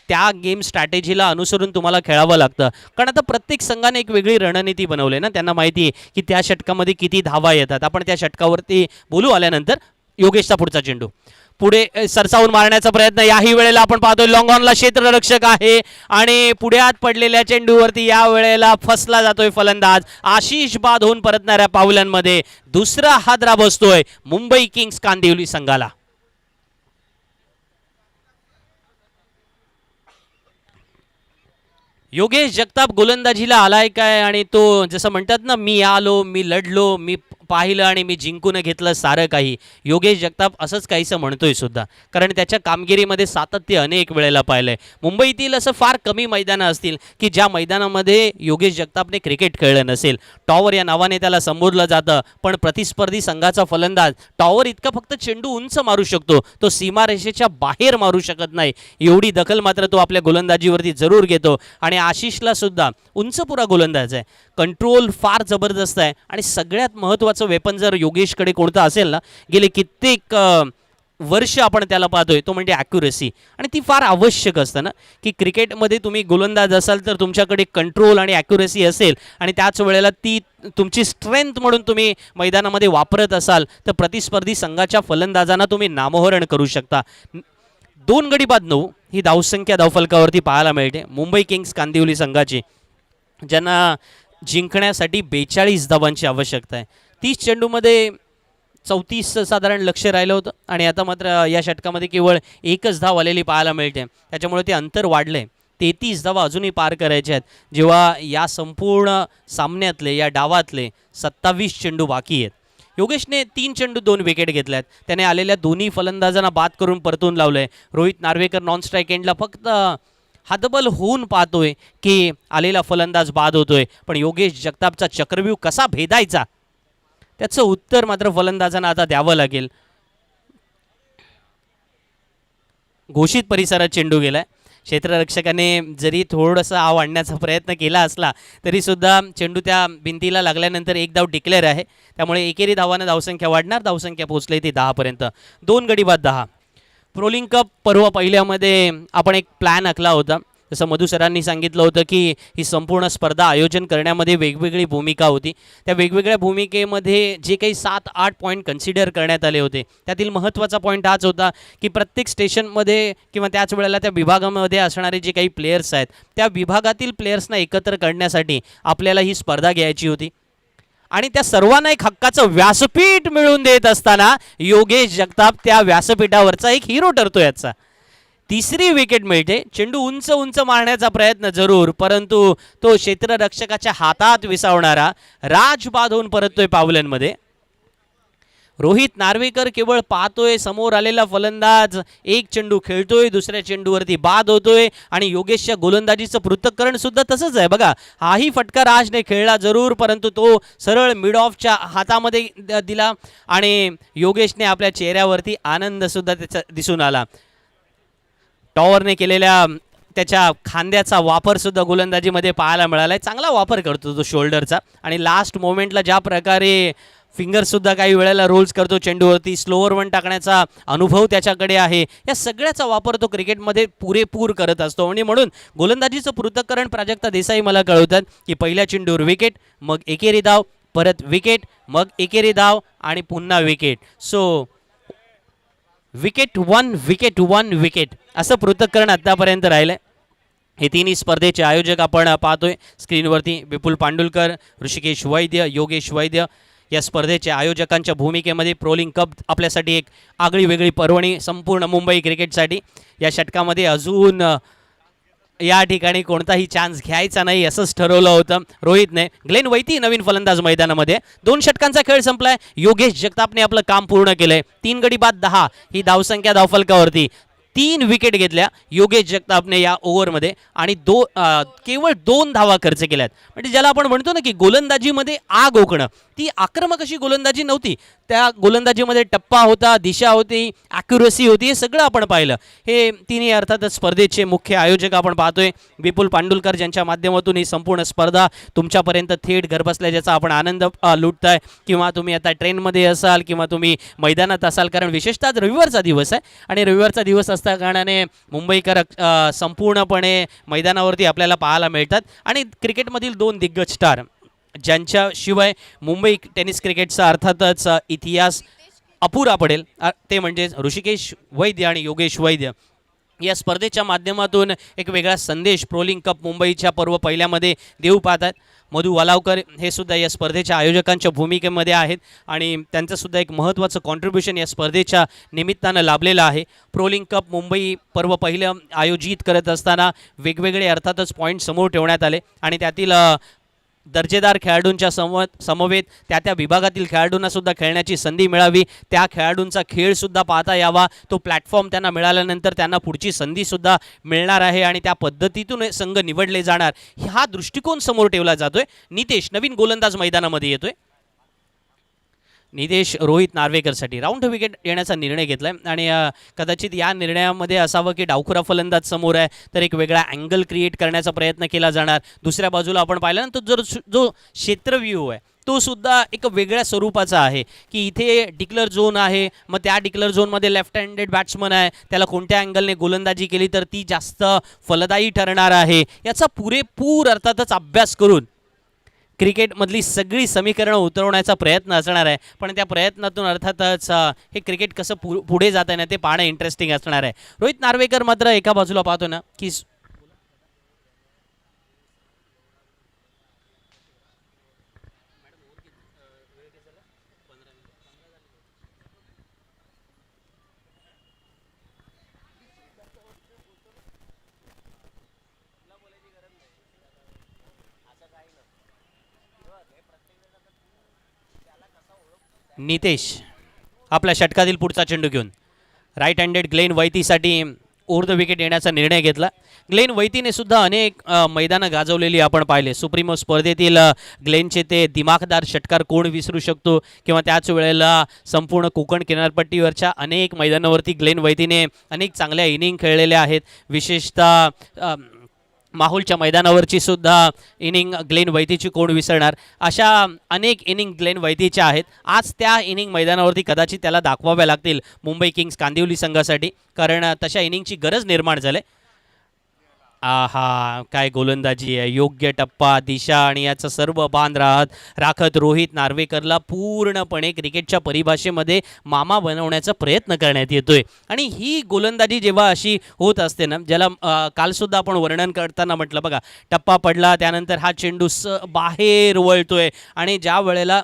B: त्या गेम स्ट्रॅटेजीला अनुसरून तुम्हाला खेळावं लागतं. कारण आता प्रत्येक संघाने एक वेगळी रणनीती बनवली ना, त्यांना माहिती आहे की त्या षटकामध्ये किती धावा येतात. आपण त्या षटकावरती बोलू आल्यानंतर. योगेशचा पुढचा चेंडू पुढे सरसावून मारण्याचा प्रयत्न, याही वेळेला आपण पाहतोय लॉंग ऑनला क्षेत्ररक्षक आहे आणि पुढ्यात पडलेल्या चेंडूवरती या वेळेला फसला जातोय फलंदाज. आशिष बाद होऊन परतणाऱ्या पावलांमध्ये दुसरा हादरा बसतोय मुंबई किंग्स कांदिवली संघाला. योगेश जगताप गोलंदाजीला आलाय काय आणि तो जसं म्हणतात ना, मी आलो, मी लढलो, मी पाहिलं आणि मी जिंकून घेतलं सारं काही. योगेश जगताप असंच काहीसं म्हणतोय सुद्धा, कारण त्याच्या कामगिरीमध्ये सातत्य अनेक वेळेला पाहिलंय. मुंबईतील असं फार कमी मैदानं असतील की ज्या मैदानामध्ये योगेश जगतापने क्रिकेट खेळलं नसेल. टॉवर या नावाने त्याला संबोधलं जातं, पण प्रतिस्पर्धी संघाचा फलंदाज टॉवर इतका फक्त चेंडू उंच मारू शकतो, तो सीमारेषेच्या बाहेर मारू शकत नाही. एवढी दखल मात्र तो आपल्या गोलंदाजीवरती जरूर घेतो आणि आशिषला सुद्धा उंच पुरा गोलंदाज आहे, कंट्रोल फार जबरदस्त आहे आणि सगळ्यात महत्त्वाचं वेपन जर योगेशकडे कोणतं असेल ना, गेले कित्येक वर्ष आपण त्याला पाहतोय, तो म्हणजे ॲक्युरेसी. आणि ती फार आवश्यक असतं ना की क्रिकेटमध्ये तुम्ही गोलंदाज असाल तर तुमच्याकडे कंट्रोल आणि ॲक्युरेसी असेल आणि त्याच वेळेला ती तुमची स्ट्रेंथ म्हणून तुम्ही मैदानामध्ये वापरत असाल तर प्रतिस्पर्धी संघाच्या फलंदाजांना तुम्ही नामोहरण करू शकता. 2 गडी बाद 9 ही धावसंख्या धावफलकावरती पाहायला मिळते मुंबई किंग्स कांदिवली संघाची, ज्यांना जिंकण्यासाठी 42 धावांची आवश्यकता आहे. 30 चेंडूमध्ये 34 साधारण लक्ष राहिलं होतं आणि आता मात्र या षटकामध्ये केवळ 1च धाव आलेली पाहायला मिळते. त्याच्यामुळे ते अंतर वाढले. 33 धावा अजूनही पार करायचे आहेत, जेव्हा या संपूर्ण सामन्यातले या डावातले 27 चेंडू बाकी आहेत. योगेशने 3 चेंडू 2 विकेट घेतल्यात. त्याने आलेल्या दोन्ही फलंदाजांना बाद करून परतून लावलंय. रोहित नार्वेकर नॉन स्ट्राईक एंडला फक्त हातबल होऊन पाहतोय की आलेला फलंदाज बाद होतोय, पण योगेश जगतापचा चक्रव्यूह कसा भेदायचा त्याचं उत्तर मात्र फलंदाजांना आता द्यावं लागेल. घोषित परिसरात चेंडू गेलाय. क्षेत्ररक्षकाने जरी थोडंसं आव आणण्याचा प्रयत्न केला असला तरी सुद्धा चेंडू त्या भिंतीला लागल्यानंतर एक धाव डिक्लेअर आहे, त्यामुळे एकेरी धावानं धावसंख्या वाढणार. धावसंख्या पोहोचली ती 10 पर्यंत. 2 गडी बाद 10. प्रोलिंग कप पर्व पहिल्यामध्ये आपण एक प्लॅन आखला होता. जसं मधु सरांनी सांगितलं होतं की ही संपूर्ण स्पर्धा आयोजन करण्यामध्ये वेगवेगळी भूमिका होती. त्या वेगवेगळ्या भूमिकेमध्ये जे काही 7-8 पॉईंट कन्सिडर करण्यात आले होते, त्यातील महत्त्वाचा पॉईंट हाच होता की प्रत्येक स्टेशनमध्ये किंवा त्याच वेळेला त्या विभागामध्ये असणारे जे काही प्लेयर्स आहेत, त्या विभागातील प्लेयर्सना एकत्र करण्यासाठी आपल्याला ही स्पर्धा घ्यायची होती आणि त्या सर्वांना एक हक्काचं व्यासपीठ मिळवून देत असताना योगेश जगताप त्या व्यासपीठावरचा एक हिरो ठरतो. याचा 3री विकेट मिळते. चेंडू उंच उंच मारण्याचा प्रयत्न जरूर, परंतु तो क्षेत्ररक्षकाच्या हातात विसावणारा राज बाद होऊन परततोय पावलांमध्ये. रोहित नार्वेकर केवळ पाहतोय समोर आलेला फलंदाज एक चेंडू खेळतोय, दुसऱ्या चेंडूवरती बाद होतोय आणि योगेशच्या गोलंदाजीचं पृथक्करण सुद्धा तसंच आहे बघा. हाही फटका राजने खेळला जरूर, परंतु तो सरळ मिड ऑफच्या हातामध्ये दिला आणि योगेशने आपल्या चेहऱ्यावरती आनंद सुद्धा त्याचा दिसून आला. टॉवरने केलेल्या त्याच्या खांद्याचा वापरसुद्धा गोलंदाजीमध्ये पाहायला मिळाला आहे. चांगला वापर करतो तो शोल्डरचा आणि लास्ट मोमेंटला ज्या प्रकारे फिंगरसुद्धा काही वेळेला रोल्स करतो चेंडूवरती, स्लोअर वन टाकण्याचा अनुभव त्याच्याकडे आहे. या सगळ्याचा वापर तो क्रिकेटमध्ये पुरेपूर करत असतो आणि म्हणून गोलंदाजीचं पृथक्करण प्राजक्ता देसाई मला कळवतात की पहिल्या चेंडूवर विकेट, मग एकेरी धाव, परत विकेट, मग एकेरी धाव आणि पुन्हा wicket. So wicket one wicket one wicket असं पृथक्करण आत्तापर्यंत राहिलं आहे. हे तिन्ही स्पर्धेचे आयोजक आपण पाहतोय स्क्रीनवरती, विपुल पांडुलकर, ऋषिकेश वैद्य, योगेश वैद्य या स्पर्धेच्या आयोजकांच्या भूमिकेमध्ये. प्रोलिंग कप आपल्यासाठी एक आगळी वेगळी पर्वणी संपूर्ण मुंबई क्रिकेटसाठी. या षटकामध्ये अजून या ठिकाणी कोणताही चान्स घ्यायचा नाही असंच ठरवलं होतं रोहितने. ग्लेन वैती नवीन फलंदाज मैदानामध्ये. 2 षटकांचा खेळ संपलाय. योगेश जगतापने आपलं काम पूर्ण केलंय. 3 गडी बाद 10 ही धावसंख्या धावफलकावरती. 3 विकेट घेतल्या योगेश जगतापने या ओव्हरमध्ये आणि केवळ 2 धावा खर्च केल्यात. म्हणजे ज्याला आपण म्हणतो ना की गोलंदाजीमध्ये आग ओकणं, ती आक्रमक अशी गोलंदाजी नव्हती. त्या गोलंदाजीमध्ये टप्पा होता, दिशा होती, ॲक्युरसी होती, हे सगळं आपण पाहिलं. हे तिन्ही अर्थातच स्पर्धेचे मुख्य आयोजक आपण पाहतोय विपुल पांडुलकर, ज्यांच्या माध्यमातून ही संपूर्ण स्पर्धा तुमच्यापर्यंत थेट घरबसल्या ज्याचा आपण आनंद लुटताय. किंवा तुम्ही आता ट्रेनमध्ये असाल किंवा तुम्ही मैदानात असाल, कारण विशेषतः आज रविवारचा दिवस आहे आणि रविवारचा दिवस असल्या कारणाने मुंबईकर संपूर्णपणे मैदानावरती आपल्याला पाहायला मिळतात. आणि क्रिकेटमधील 2 दिग्गज स्टार ज्यांच्याशिवाय मुंबई टेनिस क्रिकेटचा अर्थातच इतिहास अपुरा पडेल, ते म्हणजे ऋषिकेश वैद्य आणि योगेश वैद्य. या स्पर्धेच्या माध्यमातून एक वेगळा संदेश प्रोलिंग कप मुंबईच्या पर्व पहिल्यामध्ये देऊ पाहतात. मधु वालावकर हे सुद्धा या स्पर्धेच्या आयोजकांच्या भूमिकेमध्ये आहेत आणि त्यांचंसुद्धा एक महत्त्वाचं कॉन्ट्रीब्युशन या स्पर्धेच्या निमित्तानं लाभलेलं आहे. प्रोलिंग कप मुंबई पर्व पहिलं आयोजित करत असताना वेगवेगळे अर्थातच पॉईंट समोर ठेवण्यात आले आणि त्यातील दर्जेदार खेळाडूंच्या समवेत त्या विभागातील खेळाडूंना सुद्धा खेळण्याची संधी मिळावी, त्या खेळाडूंचा खेळसुद्धा पाहता यावा, तो प्लॅटफॉर्म त्यांना मिळाल्यानंतर त्यांना पुढची संधीसुद्धा मिळणार आहे आणि त्या पद्धतीतून संघ निवडले जाणार, हा दृष्टिकोन समोर ठेवला जातोय. नितेश नवीन गोलंदाज मैदानामध्ये येतोय. नितेश रोहित नार्वेकरसाठी राऊंड विकेट येण्याचा निर्णय घेतला आहे आणि कदाचित या निर्णयामध्ये असावं की डावखुरा फलंदाज समोर आहे तर एक वेगळा अँगल क्रिएट करण्याचा प्रयत्न केला जाणार. दुसऱ्या बाजूला आपण पाहिलं ना, तर जो क्षेत्रव्यूह आहे तो सुद्धा एक वेगळ्या स्वरूपाचा आहे की इथे डिक्लर झोन आहे, मग त्या डिक्लर झोनमध्ये लेफ्ट हँडेड बॅट्समन आहे, त्याला कोणत्या अँगलने गोलंदाजी केली तर ती जास्त फलदायी ठरणार आहे, याचा पुरेपूर अर्थातच अभ्यास करून क्रिकेटमधली सगळी समीकरणं उतरवण्याचा प्रयत्न असणार आहे. पण त्या प्रयत्नातून अर्थातच हे क्रिकेट कसं पुढे जात आहे ना ते पाहणं इंटरेस्टिंग असणार आहे. रोहित नार्वेकर मात्र एका बाजूला पाहतो ना की नितेश आपल्या षटकातील पुढचा चेंडू घेऊन राईट हँडेड ग्लेन वैतीसाठी ओव्हर द विकेट येण्याचा निर्णय घेतला. ग्लेन वैतीने सुद्धा अनेक मैदानं गाजवलेली आपण पाहिले. सुप्रीमो स्पर्धेतील ग्लेनचे ते दिमाखदार षटकार कोण विसरू शकतो, किंवा त्याच वेळेला संपूर्ण कोकण किनारपट्टीवरच्या अनेक मैदानावरती ग्लेन वैतीने अनेक चांगल्या इनिंग खेळलेल्या आहेत. विशेषतः माहुलच्या मैदानावरची सुद्धा इनिंग ग्लेन वैतीची कोण विसरणार, अशा अनेक इनिंग ग्लेन वैतीच्या आहेत. आज त्या इनिंग मैदानावरती कदाचित त्याला दाखवाव्या लागतील मुंबई किंग्स कांदिवली संघासाठी, कारण तशा इनिंगची गरज निर्माण झाली. आहा, काय गोलंदाजी आहे, योग्य टप्पा, दिशा आणि याचं सर्व बांध राखत रोहित नार्वेकरला पूर्णपणे क्रिकेटच्या परिभाषेमध्ये मामा बनवण्याचा प्रयत्न करण्यात येतोय. आणि ही गोलंदाजी जेव्हा अशी होत असते ना, ज्याला कालसुद्धा आपण वर्णन करताना म्हटलं बघा, टप्पा पडला त्यानंतर हा चेंडू बाहेर वळतोय आणि ज्या वेळेला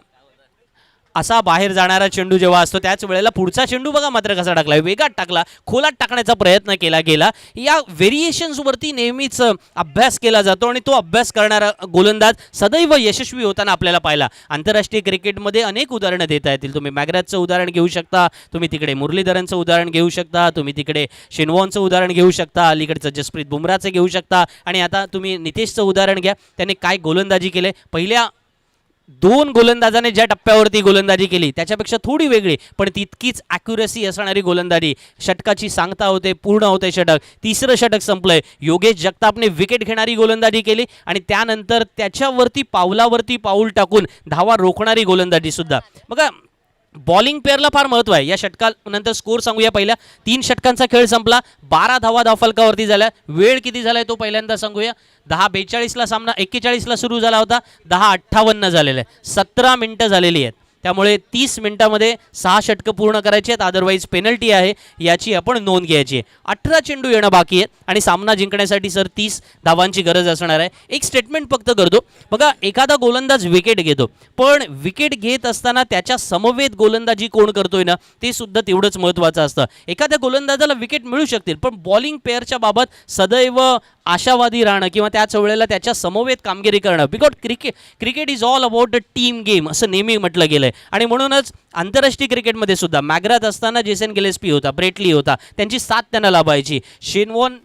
B: असा बाहेर जाणारा चेंडू जेव्हा असतो त्याच वेळेला पुढचा चेंडू बघा मात्र कसा टाकला, वेगात टाकला, खोलात टाकण्याचा प्रयत्न केला गेला. या व्हेरिएशन्सवरती नेहमीच अभ्यास केला जातो आणि तो अभ्यास करणारा गोलंदाज सदैव यशस्वी होताना आपल्याला पाहिला. आंतरराष्ट्रीय क्रिकेटमध्ये अनेक उदाहरणं देता येतील. तुम्ही मॅग्राथचं उदाहरण घेऊ शकता, तुम्ही तिकडे मुरलीधरनचं उदाहरण घेऊ शकता, तुम्ही तिकडे शेनवॉनचं उदाहरण घेऊ शकता, अलीकडचं जसप्रीत बुमराचं घेऊ शकता, आणि आता तुम्ही नितेशचं उदाहरण घ्या. त्याने काय गोलंदाजी केले. पहिल्या दोन गोलंदाजाने ज्या टप्प्यावरती गोलंदाजी केली त्याच्यापेक्षा थोडी वेगळी पण तितकीच ॲक्युरेसी असणारी गोलंदाजी. षटकाची सांगता होते, पूर्ण होते षटक. तिसरं षटक संपलंय. योगेश जगतापने विकेट घेणारी गोलंदाजी केली आणि त्यानंतर त्याच्यावरती पावलावरती पाऊल टाकून धावा रोखणारी गोलंदाजी सुद्धा. बघा बॉलिंग पेअरला फार महत्त्व आहे. या षटकानंतर स्कोर सांगूया. पहिल्या 3 षटकांचा खेळ संपला. 12 धावा धावफलकावरती झाल्या. वेळ किती झालाय तो पहिल्यांदा सांगूया. 10:42ला सामना 41ला सुरू झाला होता. 10:58 झालेला आहे. 17 मिनिटं झालेली आहेत. त्यामुळे 30 मिनिटामध्ये 6 षटकं पूर्ण करायची आहेत. अदरवाईज पेनल्टी आहे, याची आपण नोंद घ्यायची आहे. 18 चेंडू येणं बाकी आहेत आणि सामना जिंकण्यासाठी सर 30 धावांची गरज असणार आहे. एक स्टेटमेंट फक्त करतो. बघा एखादा गोलंदाज विकेट घेतो, पण विकेट घेत असताना त्याच्या समवेत गोलंदाजी कोण करतोय ना ते सुद्धा तेवढंच महत्त्वाचं असतं. एखाद्या गोलंदाजाला विकेट मिळू शकतील, पण बॉलिंग पेअरच्या बाबत सदैव आशावादी राहणं किंवा त्याच वेळेला त्याच्या समवेत कामगिरी करणं. Because cricket is all about the team game असं नेहमी म्हटलं गेलं आहे. आणि म्हणूनच आंतरराष्ट्रीय क्रिकेटमध्ये सुद्धा मॅग्राथ असताना जेसन गिलेस्पी होता, ब्रेटली होता, त्यांची साथ त्यांना लाभायची. शेन वॉर्न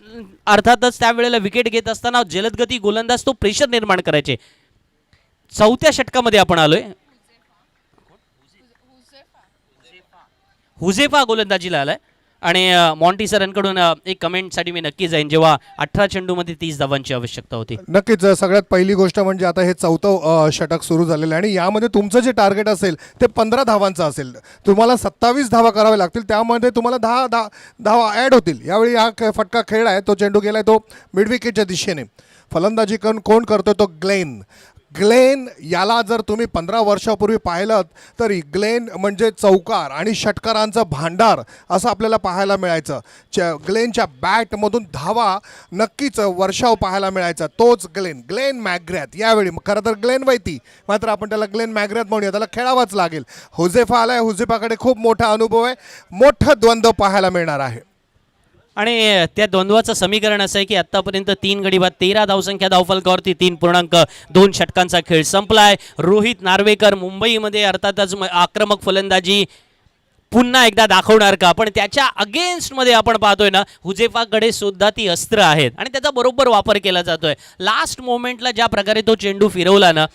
B: अर्थातच त्यावेळेला विकेट घेत असताना जलदगती गोलंदाज तो प्रेशर निर्माण करायचे. 4थ्या षटकामध्ये आपण आलोय. हुझेफा गोलंदाजीला आलाय आणि मॉन्टी सरांकडून एक कमेंटसाठी मी नक्की जाईन. जेव्हा 18 चेंडूमध्ये 30 धावांची आवश्यकता होती.
A: नक्कीच. सगळ्यात पहिली गोष्ट म्हणजे आता हे 4थं षटक सुरू झालेलं आहे आणि यामध्ये तुमचं जे टार्गेट असेल ते 15 धावांचं असेल. तुम्हाला 27 धावा कराव्या लागतील. त्यामध्ये तुम्हाला 10 धावा ॲड होतील. यावेळी हा फटका खेळ आहे, तो चेंडू गेलाय तो मिड विकेटच्या दिशेने. फलंदाजी कोण करतो तो ग्लेन याला जर तुम्ही 15 वर्षापूर्वी पाहिलं तर ग्लेन म्हणजे चौकार आणि षटकारांचं भांडार असं आपल्याला पाहायला मिळायचं. ग्लेनच्या बॅटमधून धावा नक्कीच वर्षाव पाहायला मिळायचा. तोच ग्लेन मॅग्रॅथ. यावेळी खरं तर ग्लेन वैती, मात्र आपण त्याला ग्लेन मॅग्रॅथ म्हणूया. त्याला खेळावाच लागेल. हुझेफा आलाय. हुझेफाकडे खूप मोठा अनुभव आहे. मोठं द्वंद्व पाहायला मिळणार आहे.
B: आणि त्या द्वंद्वाचं समीकरण असं आहे की आत्तापर्यंत 3 गडी बाद 13 धावसंख्या धावफलकावरती 3.2 षटकांचा खेळ संपलाय. रोहित नार्वेकर मुंबईमध्ये अर्थातच आक्रमक फलंदाजी पुन्हा एकदा दाखवणार का, पण त्याच्या अगेन्स्टमध्ये आपण पाहतोय ना हुझेफाकडे सुद्धा ती अस्त्र आहेत आणि त्याचा बरोबर वापर केला जातोय. लास्ट मोमेंटला ज्या प्रकारे तो चेंडू फिरवला ना,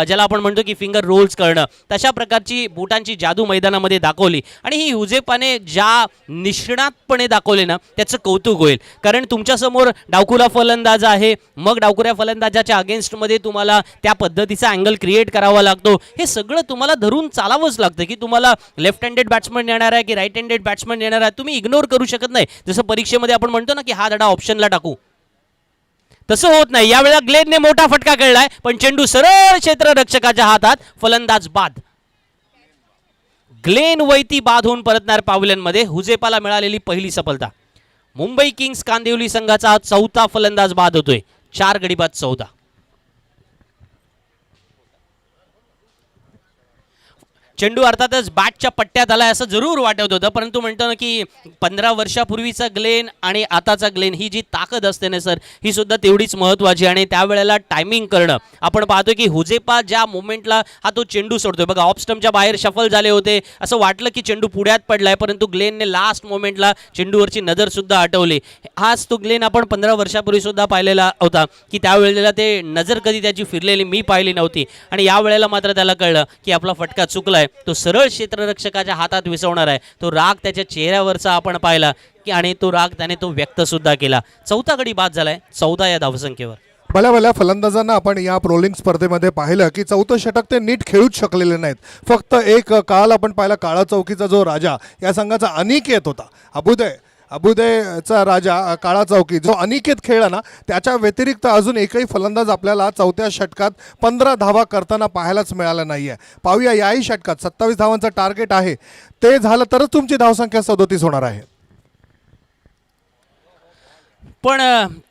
B: ज्याला आपण म्हणतो की फिंगर रोल्स करणं, तशा प्रकारची बुटांची जादू मैदानामध्ये दाखवली आणि ही हुझेफाने ज्या निष्णातपणे दाखवले ना त्याचं कौतुक होईल. कारण तुमच्यासमोर डावखुरा फलंदाज आहे, मग डावखुऱ्या फलंदाजाच्या अगेन्स्टमध्ये तुम्हाला त्या पद्धतीचा अँगल क्रिएट करावा लागतो. हे सगळं तुम्हाला धरून चालावंच लागतं की तुम्हाला लेफ्ट हँडेड बॅट्समन येणार आहे की राईट हँडेड बॅट्समन येणार आहे, तुम्ही इग्नोर करू शकत नाही. जसं परीक्षेमध्ये आपण म्हणतो ना की हा धडा ऑप्शनला टाकू, तसं होत नाही. यावेळेला ग्लेनने मोठा फटका खेळलाय पण चेंडू सरळ क्षेत्ररक्षकाच्या हातात. फलंदाज बाद. ग्लेन वैती बाद होऊन परतणार पावल्यांमध्ये. हुझेफाला मिळालेली पहिली सफलता. मुंबई किंग्स कांदिवली संघाचा हा 4था फलंदाज बाद होतोय. 4 गडी बाद 14. चेंडू अर्थातच बॅटच्या पट्ट्यात आलाय असं जरूर वाटत होतं, परंतु म्हणतो ना की 15 वर्षापूर्वीचा ग्लेन आणि आताचा ग्लेन ही जी ताकद असते ना सर, ही सुद्धा तेवढीच महत्त्वाची. आणि त्यावेळेला टायमिंग करणं. आपण पाहतो की हुझेफा ज्या मोमेंटला हा तो चेंडू सोडतोय बघा, ऑफ स्टंपच्या बाहेर शफल झाले होते, असं वाटलं की चेंडू पुढ्यात पडलाय, परंतु ग्लेनने लास्ट मोमेंटला चेंडूवरची नजर सुद्धा हटवली. हाच तो ग्लेन आपण 15 वर्षापूर्वी सुद्धा पाहिलेला होता की त्यावेळेला ते नजर कधी त्याची फिरलेली मी पाहिली नव्हती आणि यावेळेला मात्र त्याला कळलं की आपला फटका चुकलाय. तो सरळ क्षेत्ररक्षकाच्या हातात विसवणार आहे. तो राग त्याच्या चेहऱ्यावरचा आपण पाहिला की आणि तो राग त्याने तो व्यक्त सुद्धा केला. 4था गडी बाद झालाय 14 या धावसंख्येवर.
A: भल्या फलंदाजांना आपण या प्रोलिंग स्पर्धेमध्ये पाहिलं की 4थं षटक ते नीट खेळूच शकलेले नाहीत. फक्त एक काल आपण पाहिला काळा चौकीचा जो राजा या संघाचा अनिकेत होता, अबुदयचा राजा काळा चौकी जो अनिकेत खेळला ना, त्याच्या व्यतिरिक्त अजून एकही फलंदाज आपल्याला 4थ्या षटकात 15 धावा करताना पाहायलाच मिळाला नाही आहे. पाहूया याही षटकात 27 धावांचं टार्गेट आहे, ते झालं तरच तुमची धावसंख्या 37 होणार आहे.
B: पण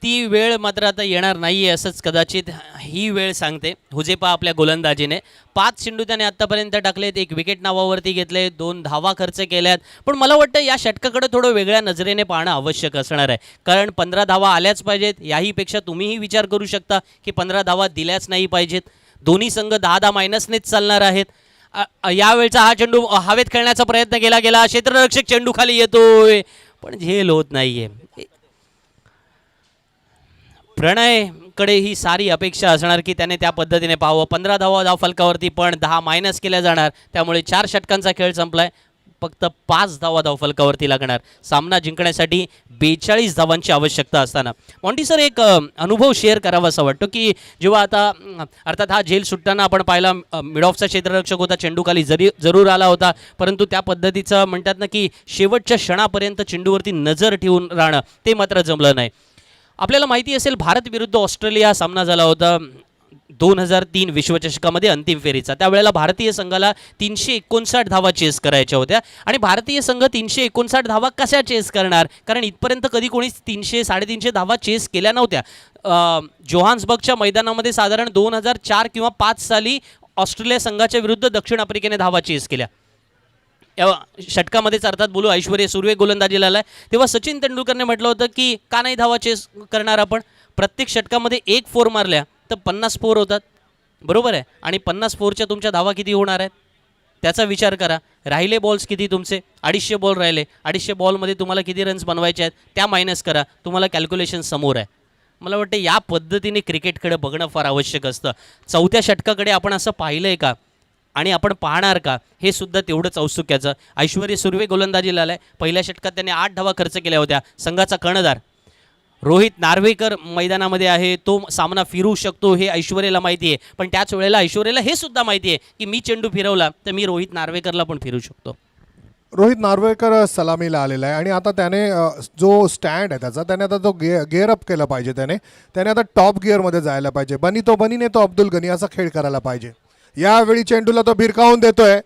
B: ती वेळ मात्र आता येणार नाही आहे असंच कदाचित ही वेळ सांगते. हुझेफा आपल्या गोलंदाजीने 5 चेंडू त्याने आत्तापर्यंत टाकलेत, 1 विकेट नावावरती घेतले, 2 धावा खर्च केल्यात. पण मला वाटतं या षटकाकडे थोडं वेगळ्या नजरेने पाहणं आवश्यक असणार आहे. कारण 15 धावा आल्याच पाहिजेत. याहीपेक्षा तुम्हीही विचार करू शकता की 15 धावा दिल्याच नाही पाहिजेत. दोन्ही संघ 10-10 मायनसनेच चालणार आहेत. यावेळचा हा चेंडू हवेत खेळण्याचा प्रयत्न केला, क्षेत्ररक्षक चेंडू खाली येतोय पण झेल होत नाहीये. प्रणय कडे ही सारी अपेक्षा असणार की त्याने त्या पद्धतीने पाहावं. 15 धावा धावफलकावरती, पण 10 मायनस केल्या जाणार, त्यामुळे 4 षटकांचा खेळ संपलाय. फक्त 5 धावा धावफलकावरती लागणार सामना जिंकण्यासाठी 42 धावांची आवश्यकता असताना. मॉन्टी सर, एक अनुभव शेअर करावा असं वाटतो की जेव्हा आता अर्थात हा झेल सुटताना आपण पाहिला, मिड ऑफचा क्षेत्ररक्षक होता, चेंडूखाली जरूर आला होता, परंतु त्या पद्धतीचं म्हणतात ना की शेवटच्या क्षणापर्यंत चेंडूवरती नजर ठेवून राहणं ते मात्र जमलं नाही. आपल्याला माहिती असेल, भारत विरुद्ध ऑस्ट्रेलिया सामना झाला होता 2003 विश्वचषकामध्ये अंतिम फेरीचा. त्यावेळेला भारतीय संघाला 359 धावा चेस करायच्या होत्या आणि भारतीय संघ 359 धावा कशा चेस करणार, कारण इथपर्यंत कधी कोणीच 300-350 धावा चेस केल्या नव्हत्या. जोहान्सबर्गच्या मैदानामध्ये साधारण 2004 किंवा 5 साली ऑस्ट्रेलिया संघाच्या विरुद्ध दक्षिण आफ्रिकेने धावा चेस केल्या. या षटकामध्येच अर्थात बोलू, ऐश्वर्या सुर्वे गोलंदाजीला आलाय, तेव्हा सचिन तेंडुलकरने म्हटलं होतं की का नाही धावा चेस करणार आपण. प्रत्येक षटकामध्ये 1 फोर मारल्या तर 50 फोर होतात, बरोबर आहे. आणि 50 फोरच्या तुमच्या धावा किती होणार आहेत त्याचा विचार करा. राहिले बॉल्स किती तुमचे, 250 बॉल राहिले. 250 बॉलमध्ये तुम्हाला किती रन्स बनवायचे आहेत त्या मायनस करा, तुम्हाला कॅल्क्युलेशन समोर आहे. मला वाटतं या पद्धतीने क्रिकेटकडे बघणं फार आवश्यक असतं. चौथ्या षटकाकडे आपण असं पाहिलं आहे का आणि आपण पाहणार का, हे सुद्धा तेवढंच औत्सुक्याचं. ऐश्वर्या सुर्वे गोलंदाजीला आलाय. पहिल्या षटकात त्याने 8 धावा खर्च केल्या होत्या. संघाचा कर्णधार रोहित नार्वेकर मैदानामध्ये आहे, तो सामना फिरू शकतो हे ऐश्वर्याला माहिती आहे, पण त्याच वेळेला ऐश्वर्याला हे सुद्धा माहिती आहे की मी चेंडू फिरवला तर मी रोहित नार्वेकरला पण फिरू शकतो.
A: रोहित नार्वेकर सलामीला आलेला आहे आणि आता त्याने जो स्टँड आहे त्याचा, त्याने आता तो गेअर अप केला पाहिजे. त्याने आता टॉप गिअरमध्ये जायला पाहिजे. बनीने तो अब्दुल गनी असा खेळ करायला पाहिजे. यावेळी चेंडूला तो भिरकावून देतोय,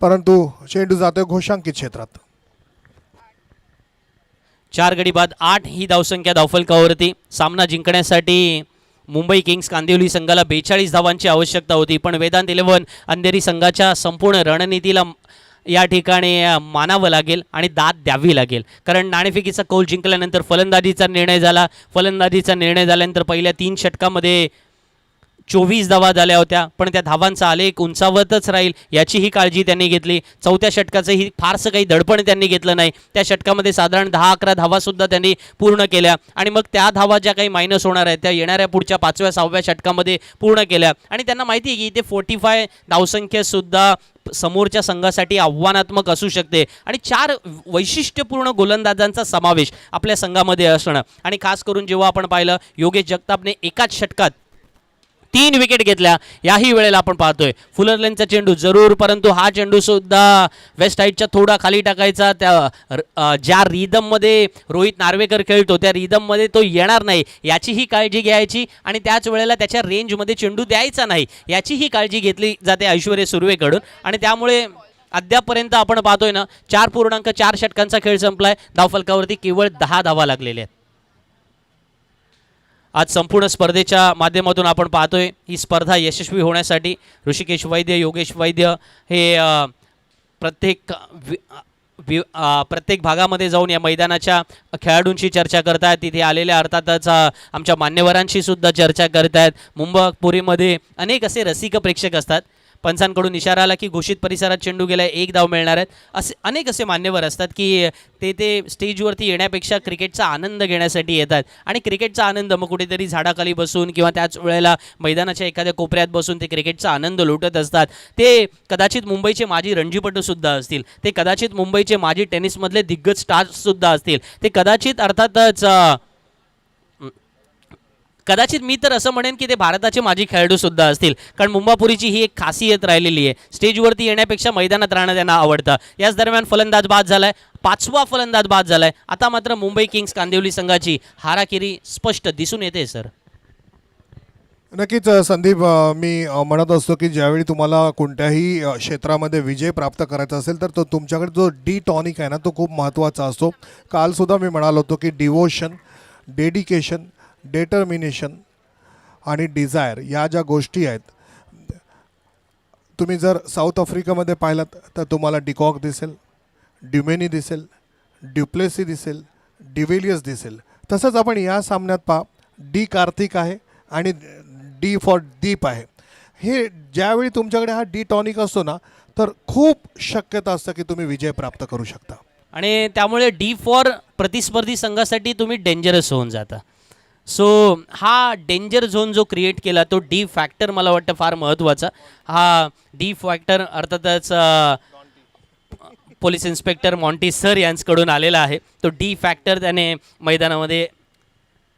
A: परंतु चेंडू जातोय घोषांकित क्षेत्रात.
B: 4 गडी बाद 8 ही धावसंख्या धावफलकावरती. सामना जिंकण्यासाठी मुंबई किंग्स कांदिवली संघाला 42 धावांची आवश्यकता होती, पण वेदांत 11 अंधेरी संघाच्या संपूर्ण रणनीतीला या ठिकाणी मानावं लागेल आणि दाद द्यावी लागेल. कारण नाणेफेकीचा कौल जिंकल्यानंतर फलंदाजीचा निर्णय झाला. फलंदाजीचा निर्णय झाल्यानंतर पहिल्या 3 षटकामध्ये 24 धावा झाल्या होत्या, पण त्या धावांचा आलेख उंचावतच राहील याचीही काळजी त्यांनी घेतली. चौथ्या षटकाचंही फारसं काही दडपण त्यांनी घेतलं नाही. त्या षटकामध्ये साधारण 10-11 धावासुद्धा त्यांनी पूर्ण केल्या आणि मग त्या धावा ज्या काही मायनस होणार आहेत त्या येणाऱ्या पुढच्या 5व्या-6व्या षटकामध्ये पूर्ण केल्या. आणि त्यांना माहिती आहे की ते 45 धावसंख्येसुद्धा समोरच्या संघासाठी आव्हानात्मक असू शकते आणि 4 वैशिष्ट्यपूर्ण गोलंदाजांचा समावेश आपल्या संघामध्ये असणं. आणि खास करून जेव्हा आपण पाहिलं, योगेश जगतापने एकाच षटकात 3 विकेट घेतल्या. याही वेळेला आपण पाहतोय फुलरलेनचा चेंडू जरूर, परंतु हा चेंडू सुद्धा वेस्ट साईडच्या थोडा खाली टाकायचा. त्या ज्या रिदममध्ये रोहित नार्वेकर खेळतो त्या रिदममध्ये तो येणार नाही याचीही काळजी घ्यायची आणि त्याच वेळेला त्याच्या रेंजमध्ये चेंडू द्यायचा नाही याचीही काळजी घेतली जाते ऐश्वर्या सुर्वेकडून. आणि त्यामुळे अद्यापर्यंत आपण पाहतोय ना 4.4 षटकांचा खेळ संपलाय. धावफलकावरती केवळ 10 धावा लागलेल्या आहेत. आज संपूर्ण स्पर्धेच्या माध्यमातून आपण पाहतोय ही स्पर्धा यशस्वी होण्यासाठी ऋषिकेश वैद्य, योगेश वैद्य हे प्रत्येक भागामध्ये जाऊन या मैदानाच्या खेळाडूंशी चर्चा करतात. तिथे आलेल्या अर्थातच आमच्या मान्यवरांशी सुद्धा चर्चा करतात. मुंबईपुरीमध्ये अनेक असे रसिक प्रेक्षक असतात. पंचांकडून इशारा आला की घोषित परिसरात चेंडू गेला, 1 धाव मिळणार आहेत. असे अनेक असे मान्यवर असतात की ते स्टेजवरती येण्यापेक्षा क्रिकेटचा आनंद घेण्यासाठी येतात आणि क्रिकेटचा आनंद मग कुठेतरी झाडाखाली बसून किंवा त्याच वेळेला मैदानाच्या एखाद्या कोपऱ्यात बसून ते क्रिकेटचा आनंद लुटत असतात. ते कदाचित मुंबईचे माजी रणजीपटूसुद्धा असतील, ते कदाचित मुंबईचे माजी टेनिसमधले दिग्गज स्टार्ससुद्धा असतील, ते कदाचित अर्थातच मी तर असं म्हणेन की ते भारताचे माजी खेळाडू सुद्धा असतील. कारण मुंबापुरीची ही एक खासियत राहिलेली आहे, स्टेजवरती येण्यापेक्षा मैदानात राहणं त्यांना आवडतं. याच दरम्यान फलंदाज बाद झालाय, 5वा फलंदाज बाद झालाय. आता मात्र मुंबई किंग्स कांदिवली संघाची हाराकिरी स्पष्ट दिसून येते. सर
A: नक्कीच संदीप, मी म्हणत असतो की ज्यावेळी तुम्हाला कोणत्याही क्षेत्रामध्ये विजय प्राप्त करायचा असेल तर तो तुमच्याकडे जो डी टॉनिक आहे ना तो खूप महत्त्वाचा असतो. कालसुद्धा मी म्हणालो होतो की डिवोशन, डेडिकेशन, डेटर्मिनेशन आणि डिझायर या ज्या गोष्टी आहेत, तुम्ही जर साऊथ आफ्रिकामध्ये पाहिलात तर तुम्हाला डिकॉक दिसेल, ड्युमेनी दिसेल, ड्युप्लेसी दिसेल, डिव्हिलियर्स दिसेल. तसंच आपण या सामन्यात पहा, डी कार्तिक आहे आणि डी फॉर दीप आहे. हे ज्यावेळी तुमच्याकडे हा डी टॉनिक असतो ना तर खूप शक्यता असतं की तुम्ही विजय प्राप्त करू शकता.
B: आणि त्यामुळे डी फॉर प्रतिस्पर्धी संघासाठी तुम्ही डेंजरस होऊन जाता. सो हा डेंजर झोन जो क्रिएट केला तो डी फॅक्टर मला वाटतं फार महत्त्वाचा. हा डी फॅक्टर अर्थातच पोलीस इन्स्पेक्टर मॉन्टी सर यांच्याकडून आलेला आहे. तो डी फॅक्टर त्याने मैदानामध्ये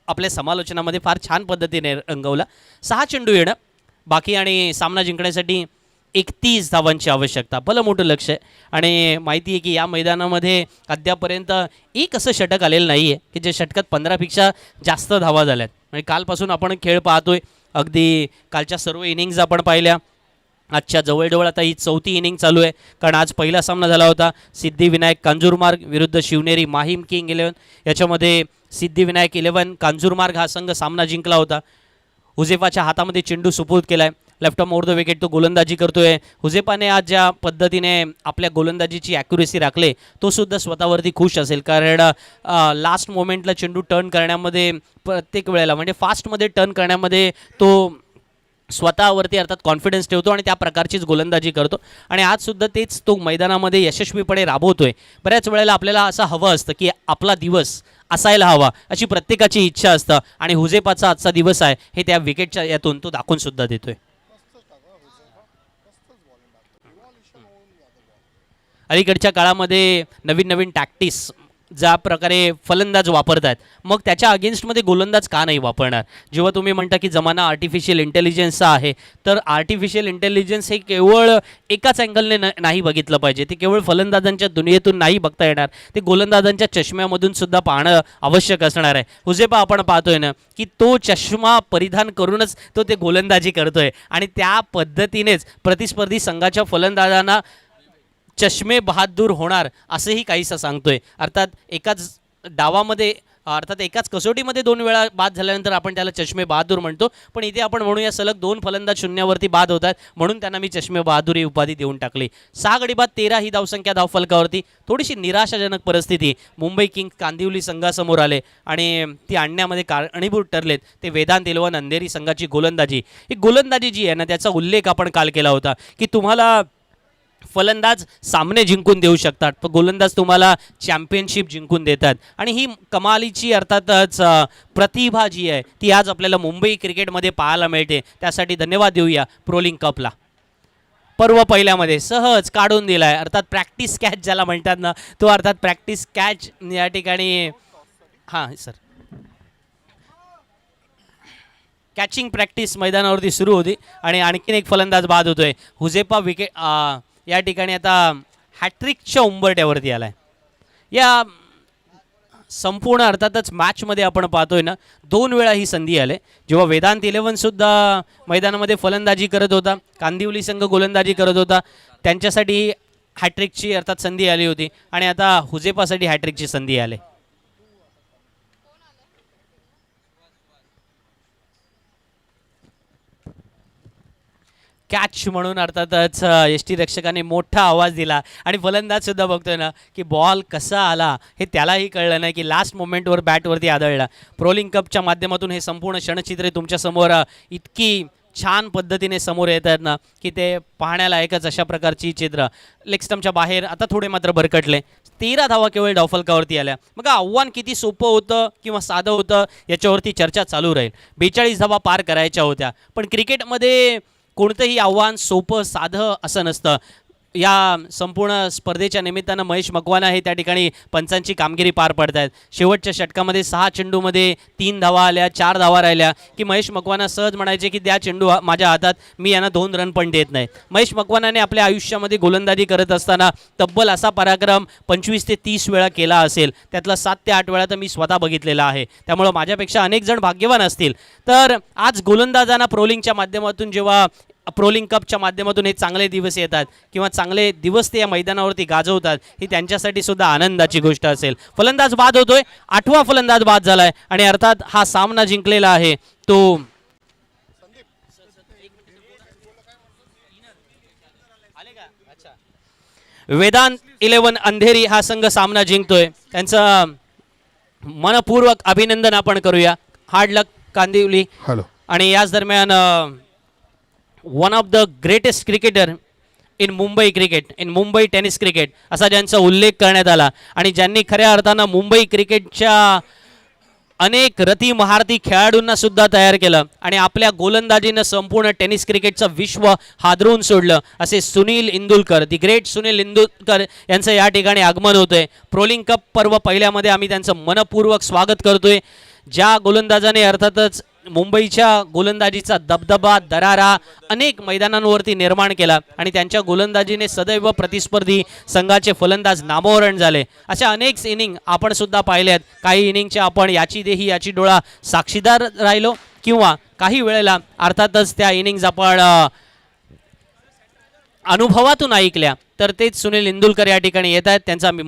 B: आपल्या समालोचनामध्ये फार छान पद्धतीने रंगवला. 6 चेंडू येणं बाकी आणि सामना जिंकण्यासाठी 31 धावांची आवश्यकता. भलं मोठं लक्ष आहे आणि माहिती आहे की या मैदानामध्ये अद्यापर्यंत एक असं षटक आलेलं नाही आहे की जे षटकात 15पेक्षा जास्त धावा झाल्यात. म्हणजे कालपासून आपण खेळ पाहतोय. अगदी कालच्या सर्व इनिंग्ज आपण पाहिल्या. आजच्या जवळजवळ आता ही 4थी इनिंग चालू आहे, कारण आज पहिला सामना झाला होता सिद्धिविनायक कांजूरमार्ग विरुद्ध शिवनेरी माहीम किंग 11. याच्यामध्ये सिद्धिविनायक 11 कांजूरमार्ग हा संघ सामना जिंकला होता. हुजेफाच्या हातामध्ये चेंडू सुपूर्द केला आहे. Left of over the wicket तो गोलंदाजी करतोय. हुजेफाने आज ज्या पद्धतीने आपल्या गोलंदाजीची ॲक्युरेसी राखले तो सुद्धा स्वतःवरती खुश असेल, कारण लास्ट मोमेंटला चेंडू टर्न करण्यामध्ये प्रत्येक वेळेला म्हणजे फास्टमध्ये टर्न करण्यामध्ये तो स्वतःवरती अर्थात कॉन्फिडन्स ठेवतो आणि त्या प्रकारचीच गोलंदाजी करतो. आणि आजसुद्धा तेच तो मैदानामध्ये यशस्वीपणे राबवतोय. बऱ्याच वेळेला आपल्याला असं हवं असतं की आपला दिवस असायला हवा अशी प्रत्येकाची इच्छा असतं आणि हुजेफाचा आजचा दिवस आहे हे त्या विकेटच्या यातून तो दाखवून सुद्धा देतोय. अलीकडच्या काळामध्ये नवीन नवीन टॅक्टिक्स ज्या प्रकारे फलंदाज वापरत आहेत, मग त्याच्या अगेन्स्टमध्ये गोलंदाज का नाही वापरणार? जेव्हा तुम्ही म्हणता की जमाना आर्टिफिशियल इंटेलिजन्सचा आहे, तर आर्टिफिशियल इंटेलिजन्स हे केवळ एकाच अँगलने नाही बघितलं पाहिजे. ते केवळ फलंदाजांच्या दुनियेतून नाही बघता येणार, ते गोलंदाजांच्या चष्म्यामधून सुद्धा पाहणं आवश्यक असणार आहे. हुजेफा आपण पाहतोय ना की तो चष्मा परिधान करूनच तो ते गोलंदाजी करतोय आणि त्या पद्धतीनेच प्रतिस्पर्धी संघाच्या फलंदाजांना चष्मे बहादूर होणार असंही काहीसं सांगतोय. अर्थात एकाच डावामध्ये अर्थात एकाच कसोटीमध्ये 2 वेळा बाद झाल्यानंतर आपण त्याला चष्मे बहादूर म्हणतो, पण इथे आपण म्हणूया सलग 2 फलंदाज शून्यावरती बाद होत आहेत म्हणून त्यांना मी चष्मे बहादूर ही उपाधी देऊन टाकली. 6 गडी बाद 13 ही धावसंख्या धावफलकावरती. थोडीशी निराशाजनक परिस्थिती मुंबई किंग्स कांदिवली संघासमोर आले आणि ती आणण्यामध्ये कारणीभूत ठरलेत ते वेदांत 11 अंधेरी संघाची गोलंदाजी. ही गोलंदाजी जी आहे ना त्याचा उल्लेख आपण काल केला होता की तुम्हाला फलंदाज सामने जिंकून देऊ शकतात, पण गोलंदाज तुम्हाला चॅम्पियनशिप जिंकून देतात. आणि ही कमालीची अर्थातच प्रतिभा जी आहे ती आज आपल्याला मुंबई क्रिकेटमध्ये पाहायला मिळते. त्यासाठी धन्यवाद देऊया प्रोलिंग कपला. पर्व पहिल्यामध्ये सहज काढून दिला आहे. अर्थात प्रॅक्टिस कॅच ज्याला म्हणतात ना, तो अर्थात प्रॅक्टिस कॅच या ठिकाणी हां सर कॅचिंग प्रॅक्टिस मैदानावरती सुरू होती आणि आणखीन एक फलंदाज बाद होतोय. हुजेफा विकेट या ठिकाणी आता हॅट्रिकच्या उंबरट्यावरती आला आहे. या संपूर्ण अर्थातच मॅचमध्ये आपण पाहतोय ना 2 वेळा ही संधी आले. जेव्हा वेदांत 11सुद्धा मैदानामध्ये फलंदाजी करत होता, कांदिवली संघ गोलंदाजी करत होता, त्यांच्यासाठी हॅट्रिकची अर्थात संधी आली होती आणि आता हुजेफासाठी हॅट्रिकची संधी आली. कॅच म्हणून अर्थातच यष्टीरक्षकाने मोठा आवाज दिला आणि फलंदाज सुद्धा बघतोय ना की बॉल कसा आला हे त्यालाही कळलं नाही की लास्ट मोमेंटवर बॅटवरती आदळला. प्रोलिंग कपच्या माध्यमातून हे संपूर्ण क्षणचित्रे तुमच्यासमोर इतकी छान पद्धतीने समोर येत आहेत ना की ते पाहण्याला एकच अशा प्रकारची चित्र. लेग स्टंपच्या बाहेर आता थोडे मात्र भरकटले. 13 धावा केवळ डावफलकावरती आल्या. मग आव्हान किती सोपं होतं किंवा साधं होतं याच्यावरती चर्चा चालू राहील. 42 धावा पार करायच्या होत्या, पण क्रिकेटमध्ये कोणतंही आव्हान सोपं साधं असं नसतं. या संपूर्ण स्पर्धेच्या निमित्तानं महेश मकवाना हे त्या ठिकाणी पंचांची कामगिरी पार पडत आहेत. शेवटच्या षटकामध्ये 6 चेंडूमध्ये 3 धावा आल्या, 4 धावा राहिल्या की महेश मकवाना सहज म्हणायचे की द्या चेंडू माझ्या हातात, मी यांना 2 रन पण देत नाही. महेश मकवानाने आपल्या आयुष्यामध्ये गोलंदाजी करत असताना तब्बल असा पराक्रम 25 ते 30 वेळा केला असेल, त्यातला 7 ते 8 वेळा तर मी स्वतः बघितलेला आहे. त्यामुळं माझ्यापेक्षा अनेक जण भाग्यवान असतील. तर आज गोलंदाजांना प्रोलिंगच्या माध्यमातून जेव्हा प्रोलिंग कपच्या माध्यमातून हे चांगले दिवस येतात किंवा चांगले दिवस ते या मैदानावरती गाजवतात, ही त्यांच्यासाठी सुद्धा आनंदाची गोष्ट असेल. फलंदाज बाद होतोय, 8वा फलंदाज बाद झालाय आणि अर्थात हा सामना जिंकलेला आहे तो वेदांत 11 अंधेरी हा संघ सामना जिंकतोय. त्यांचं मनपूर्वक अभिनंदन आपण करूया. हार्ड लक कांदिवली.
A: हॅलो.
B: आणि याच दरम्यान one of the greatest cricketer in Mumbai cricket, in Mumbai tennis cricket असा ज्यांचा उल्लेख करण्यात आला आणि ज्यांनी खऱ्या अर्थानं मुंबई क्रिकेटच्या अनेक रती महारथी खेळाडूंना सुद्धा तयार केलं आणि आपल्या गोलंदाजीनं संपूर्ण टेनिस क्रिकेटचं विश्व हादरवून सोडलं असे सुनील इंदुलकर, दी ग्रेट सुनील इंदुलकर यांचं या ठिकाणी आगमन होतंय. प्रोलिंग कप पर्व पहिल्यामध्ये आम्ही त्यांचं मनपूर्वक स्वागत करतोय. ज्या गोलंदाजाने अर्थातच मुंबईच्या गोलंदाजीचा दबदबा दरारा अनेक मैदानांवरती निर्माण केला आणि त्यांच्या गोलंदाजीने सदैव प्रतिस्पर्धी संघाचे फलंदाज नामोहरण झाले. अशा अनेक इनिंग आपण सुद्धा पाहिल्यात. काही इनिंगच्या आपण याची देही याची डोळा साक्षीदार राहिलो किंवा काही वेळेला अर्थातच त्या इनिंग्ज आपण अनुभवातून ऐकल्या. तर तेच सुनील इंदुलकर या ठिकाणी येत आहेत. त्यांचा मी